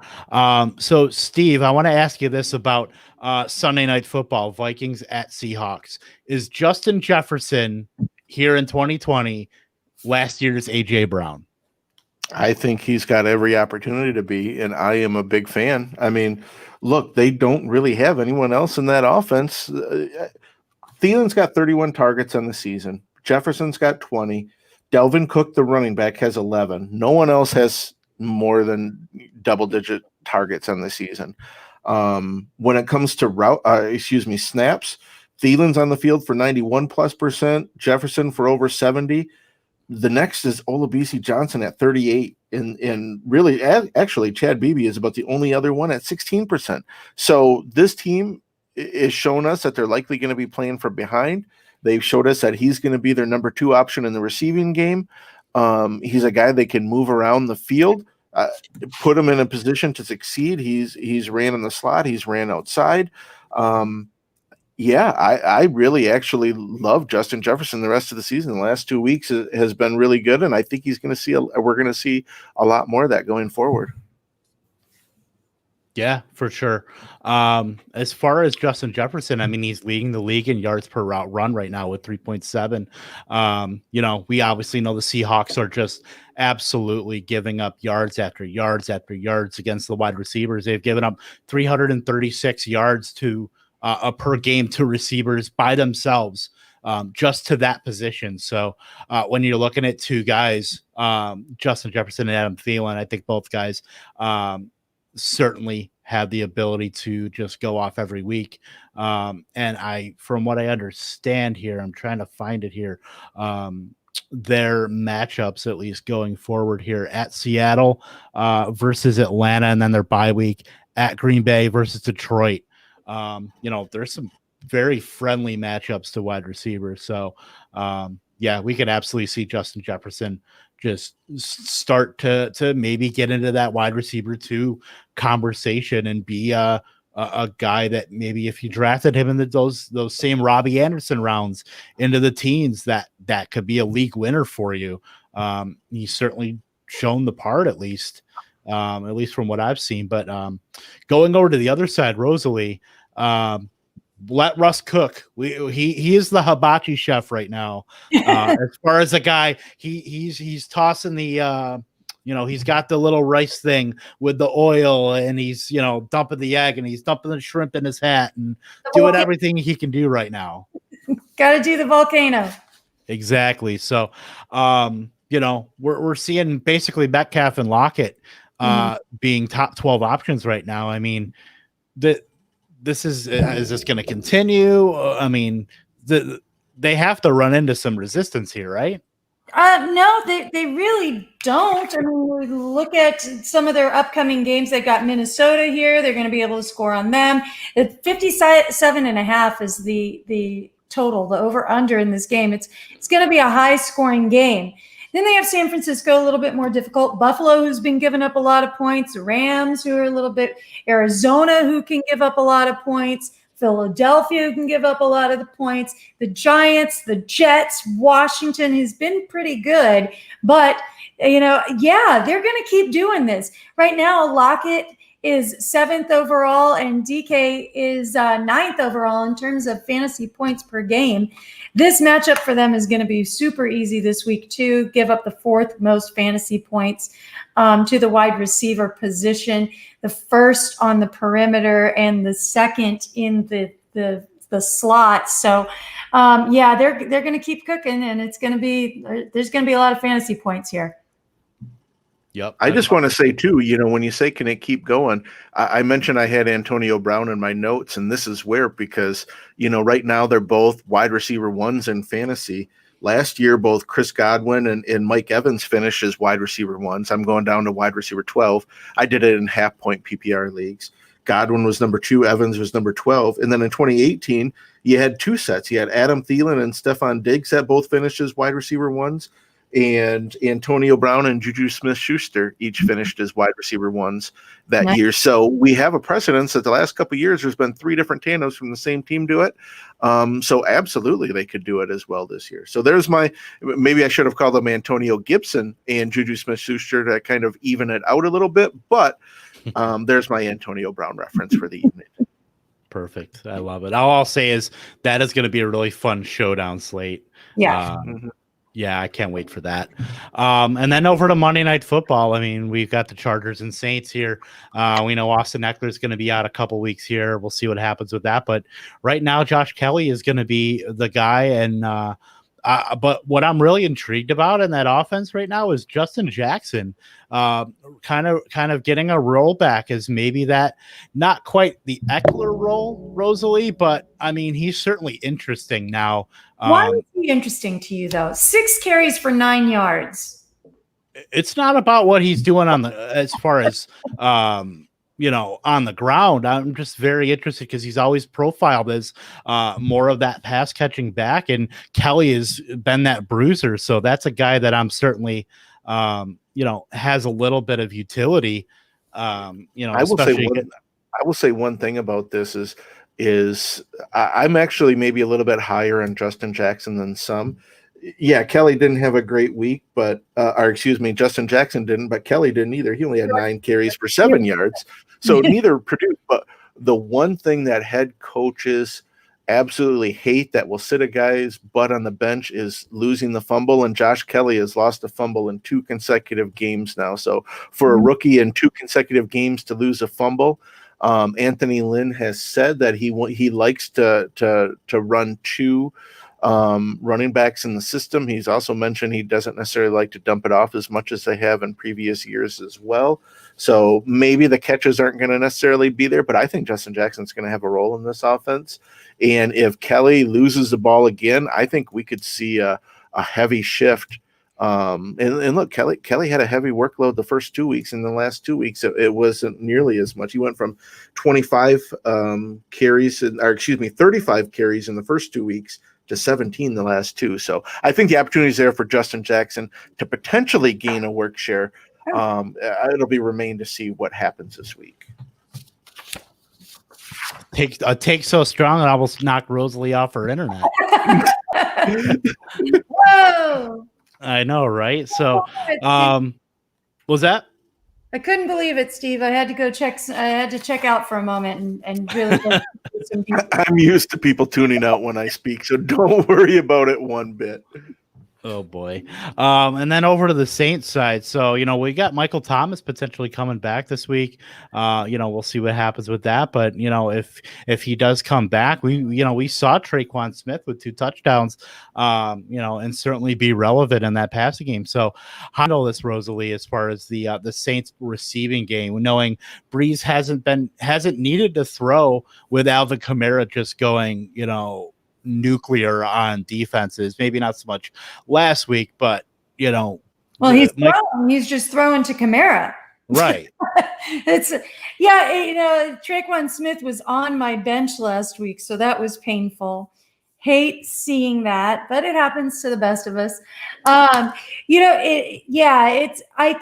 Speaker 2: So Steve, I want to ask you this about Sunday Night Football, Vikings at Seahawks. Is Justin Jefferson here in 2020 last year's AJ Brown?
Speaker 3: I think he's got every opportunity to be, and I am a big fan. I mean, look, they don't really have anyone else in that offense. Thielen's got 31 targets on the season. Jefferson's got 20. Delvin Cook, the running back, has 11. No one else has more than double-digit targets on the season. When it comes to snaps, Thielen's on the field for 91+%, Jefferson for over 70. The next is Olabisi Johnson at 38. And really, actually, Chad Beebe is about the only other one at 16%. So this team is showing us that they're likely going to be playing from behind. They've showed us that he's going to be their number 2 option in the receiving game. He's a guy they can move around the field, put him in a position to succeed. He's ran in the slot. He's ran outside. I really actually love Justin Jefferson the rest of the season. The last 2 weeks has been really good, and I think we're going to see a lot more of that going forward.
Speaker 2: Yeah, for sure. As far as Justin Jefferson, I mean, he's leading the league in yards per route run right now with 3.7. We obviously know the Seahawks are just absolutely giving up yards after yards after yards against the wide receivers. They've given up 336 yards per game to receivers by themselves, just to that position. So when you're looking at two guys, Justin Jefferson and Adam Thielen, I think both guys certainly have the ability to just go off every week. And from what I understand here, I'm trying to find it here. Their matchups, at least going forward here, at Seattle versus Atlanta, and then their bye week at Green Bay versus Detroit. There's some very friendly matchups to wide receivers. So we could absolutely see Justin Jefferson just start to maybe get into that wide receiver 2 conversation and be a guy that maybe if you drafted him in those same Robbie Anderson rounds into the teens, that could be a league winner for you. He's certainly shown the part, at least from what I've seen. But going over to the other side, Rosalie, let Russ cook. He is the hibachi chef right now. As far as a guy, he's tossing the he's got the little rice thing with the oil, and he's dumping the egg, and he's dumping the shrimp in his hat, and doing everything he can do right now.
Speaker 4: Got to do the volcano.
Speaker 2: Exactly. So we're seeing basically Metcalf and Lockett being top 12 options right now. I mean, is this going to continue? I mean, they have to run into some resistance here, right?
Speaker 4: No, they really don't. I mean, we look at some of their upcoming games. They've got Minnesota here. They're going to be able to score on them. 57.5 is the total, the over under in this game. It's going to be a high scoring game. Then they have San Francisco, a little bit more difficult. Buffalo, who's been giving up a lot of points. Rams, who are a little bit. Arizona, who can give up a lot of points. Philadelphia, who can give up a lot of the points. The Giants, the Jets, Washington, who's been pretty good. But, they're going to keep doing this. Right now, Lockett is 7th overall, and DK is 9th overall in terms of fantasy points per game. This matchup for them is going to be super easy this week, too. Give up the 4th most fantasy points to the wide receiver position, the 1st on the perimeter, and the 2nd in the slot. So, they're going to keep cooking, and there's going to be a lot of fantasy points here.
Speaker 2: Yep.
Speaker 3: I just want to say, too, when you say, can it keep going? I mentioned I had Antonio Brown in my notes, and this is where, because, right now they're both wide receiver 1s in fantasy. Last year, both Chris Godwin and Mike Evans finished as wide receiver 1s. I'm going down to wide receiver 12. I did it in half-point PPR leagues. Godwin was number 2. Evans was number 12. And then in 2018, you had 2 sets. You had Adam Thielen and Stephon Diggs that both finished as wide receiver 1s. And Antonio Brown and Juju Smith-Schuster each finished as wide receiver 1s that year. So we have a precedence that the last couple of years there's been 3 different tandems from the same team do it. So absolutely they could do it as well this year. So there's maybe I should have called them Antonio Gibson and Juju Smith-Schuster to kind of even it out a little bit. But there's my Antonio Brown reference for the evening.
Speaker 2: Perfect. I love it. All I'll say is that is going to be a really fun showdown slate.
Speaker 4: Yeah.
Speaker 2: Yeah, I can't wait for that. And then over to Monday Night Football. I mean, we've got the Chargers and Saints here. We know Austin Eckler is going to be out a couple weeks here. We'll see what happens with that. But right now, Josh Kelly is going to be the guy. And but what I'm really intrigued about in that offense right now is Justin Jackson, kind of getting a role back as maybe that not quite the Eckler role, Rosalie, but I mean he's certainly interesting now.
Speaker 4: Why is he interesting to you though? 6 carries for 9 yards.
Speaker 2: It's not about what he's doing on the as far as on the ground. I'm just very interested because he's always profiled as more of that pass catching back, and Kelly has been that bruiser. So that's a guy that I'm certainly, has a little bit of utility. I
Speaker 3: will say one thing about this is I'm actually maybe a little bit higher on Justin Jackson than some. Yeah, Kelly didn't have a great week, but Justin Jackson didn't, but Kelly didn't either. He only had 9 carries for 7 yards. So neither produced. But the one thing that head coaches absolutely hate that will sit a guy's butt on the bench is losing the fumble. And Josh Kelly has lost a fumble in 2 consecutive games now. So for a rookie in 2 consecutive games to lose a fumble, Anthony Lynn has said that he likes to run 2 running backs in the system. He's also mentioned he doesn't necessarily like to dump it off as much as they have in previous years as well. So maybe the catches aren't going to necessarily be there, but I think Justin Jackson's going to have a role in this offense. And if Kelly loses the ball again, I think we could see a heavy shift. And look, Kelly had a heavy workload the first 2 weeks. In the last 2 weeks, it wasn't nearly as much. He went from 35 carries in the first 2 weeks to 17 the last 2. So I think the opportunity is there for Justin Jackson to potentially gain a work share. It'll be remain to see what happens this week.
Speaker 2: Take so strong and almost knocked Rosalie off her internet.
Speaker 4: Whoa!
Speaker 2: I know, right? So, was that?
Speaker 4: I couldn't believe it, Steve. I had to go check. I had to check out for a moment and really.
Speaker 3: I'm used to people tuning out when I speak, so don't worry about it one bit.
Speaker 2: Oh boy. And then over to the Saints side. So, we got Michael Thomas potentially coming back this week. We'll see what happens with that. But, if he does come back, we saw Traquan Smith with 2 touchdowns, and certainly be relevant in that passing game. So handle this, Rosalie, as far as the Saints receiving game, knowing Breeze hasn't needed to throw with Alvin Kamara just going, nuclear on defenses. Maybe not so much last week, but
Speaker 4: he's just throwing to Kamara.
Speaker 2: Right.
Speaker 4: Traquan Smith was on my bench last week, so that was painful. Hate seeing that, but it happens to the best of us. I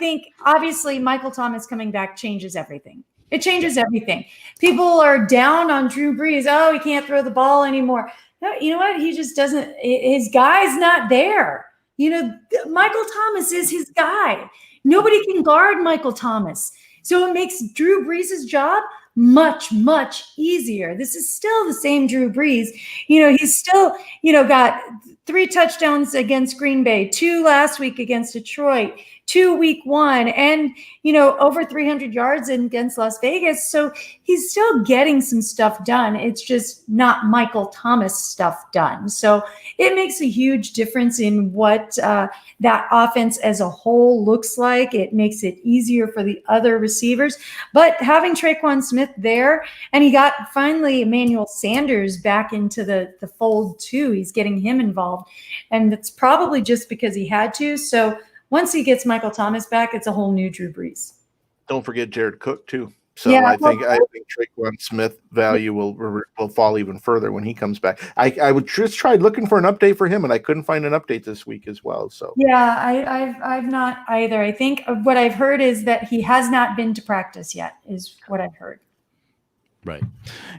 Speaker 4: think obviously Michael Thomas coming back changes everything. It changes everything. People are down on Drew Brees. Oh, he can't throw the ball anymore. No, you know what? He just doesn't. His guy's not there. Michael Thomas is his guy. Nobody can guard Michael Thomas. So it makes Drew Brees' job much, much easier. This is still the same Drew Brees. He's still, got 3 touchdowns against Green Bay, 2 last week against Detroit, 2 week 1, and, over 300 yards against Las Vegas. So he's still getting some stuff done. It's just not Michael Thomas stuff done. So it makes a huge difference in what that offense as a whole looks like. It makes it easier for the other receivers. But having Traquan Smith there, and he got finally Emmanuel Sanders back into the fold too. He's getting him involved. And it's probably just because he had to. So once he gets Michael Thomas back, it's a whole new Drew Brees.
Speaker 3: Don't forget Jared Cook too. So yeah, I think Traquan Smith value will fall even further when he comes back. I would just try looking for an update for him, and I couldn't find an update this week as well. So
Speaker 4: yeah, I've not either. I think what I've heard is that he has not been to practice yet, is what I've heard.
Speaker 2: Right.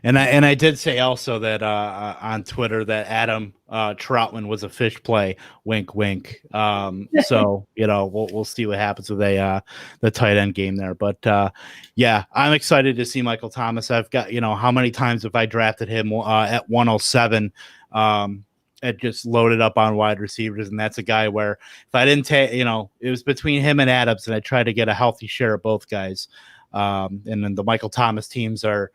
Speaker 2: And I did say also that on Twitter that Adam Troutman was a fish play, wink, wink. So, we'll see what happens with the tight end game there. But I'm excited to see Michael Thomas. I've got, how many times have I drafted him at 107? had just loaded up on wide receivers, and that's a guy where if I didn't take, it was between him and Adams, and I tried to get a healthy share of both guys. And then the Michael Thomas teams are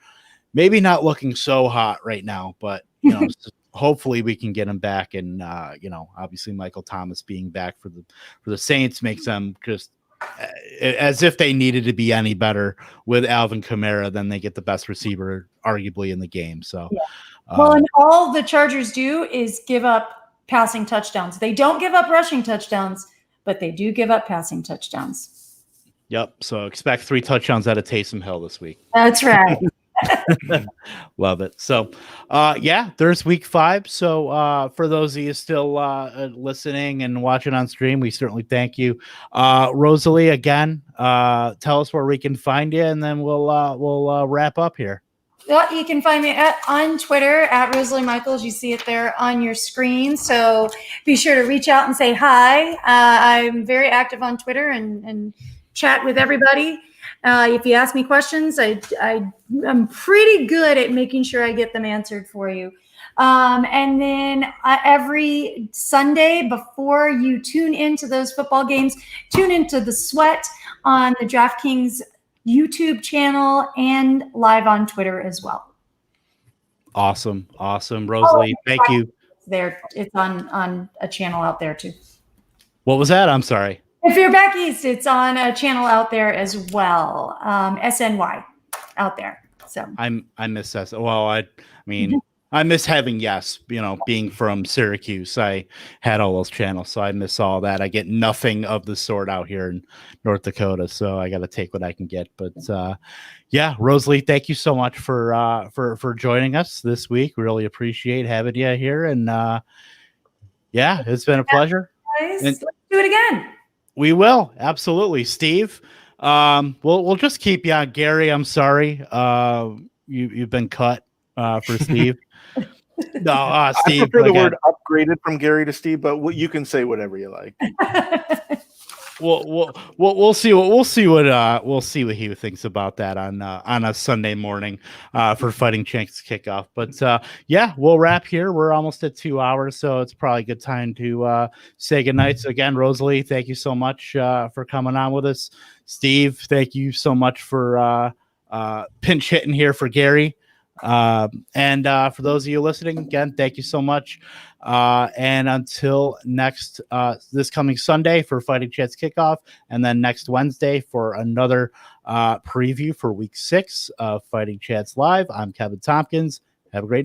Speaker 2: maybe not looking so hot right now, but hopefully we can get him back. And obviously Michael Thomas being back for the Saints makes them just as if they needed to be any better with Alvin Kamara, then they get the best receiver arguably in the game. So.
Speaker 4: Yeah. Well, and all the Chargers do is give up passing touchdowns. They don't give up rushing touchdowns, but they do give up passing touchdowns.
Speaker 2: Yep. So expect 3 touchdowns out of Taysom Hill this week.
Speaker 4: That's right.
Speaker 2: Love it. So, there's week 5. So for those of you still listening and watching on stream, we certainly thank you. Rosalie, again, tell us where we can find you, and then we'll wrap up here.
Speaker 4: Well, you can find me on Twitter at Rosalie Michaels. You see it there on your screen. So be sure to reach out and say hi. I'm very active on Twitter and chat with everybody. If you ask me questions, I'm pretty good at making sure I get them answered for you. And then every Sunday before you tune into those football games, tune into the Sweat on the DraftKings YouTube channel and live on Twitter as well.
Speaker 2: Awesome. Rosalie, thank you.
Speaker 4: It's on a channel out there too.
Speaker 2: What was that? I'm sorry.
Speaker 4: If you're back east, it's on a channel out there as well. SNY out there. So
Speaker 2: I miss that. Well, I mean, I miss having being from Syracuse. I had all those channels, so I miss all that. I get nothing of the sort out here in North Dakota, so I got to take what I can get. But Rosalie, thank you so much for joining us this week. Really appreciate having you here, and it's been a pleasure.
Speaker 4: Guys, let's do it again.
Speaker 2: We will, absolutely, Steve. We'll just keep you on. Gary, I'm sorry, you've been cut for Steve. No, Steve.
Speaker 3: I prefer the word upgraded from Gary to Steve, but you can say whatever you like.
Speaker 2: We'll see what he thinks about that on a Sunday morning for Fighting Chance kickoff. But we'll wrap here. We're almost at 2 hours, so it's probably a good time to say goodnight. So again, Rosalie, thank you so much for coming on with us. Steve, thank you so much for pinch hitting here for Gary. And for those of you listening, again, thank you so much. And until next this coming Sunday for Fighting Chance kickoff, and then next Wednesday for another preview for week 6 of Fighting Chance Live, I'm Kevin Tompkins. Have a great night.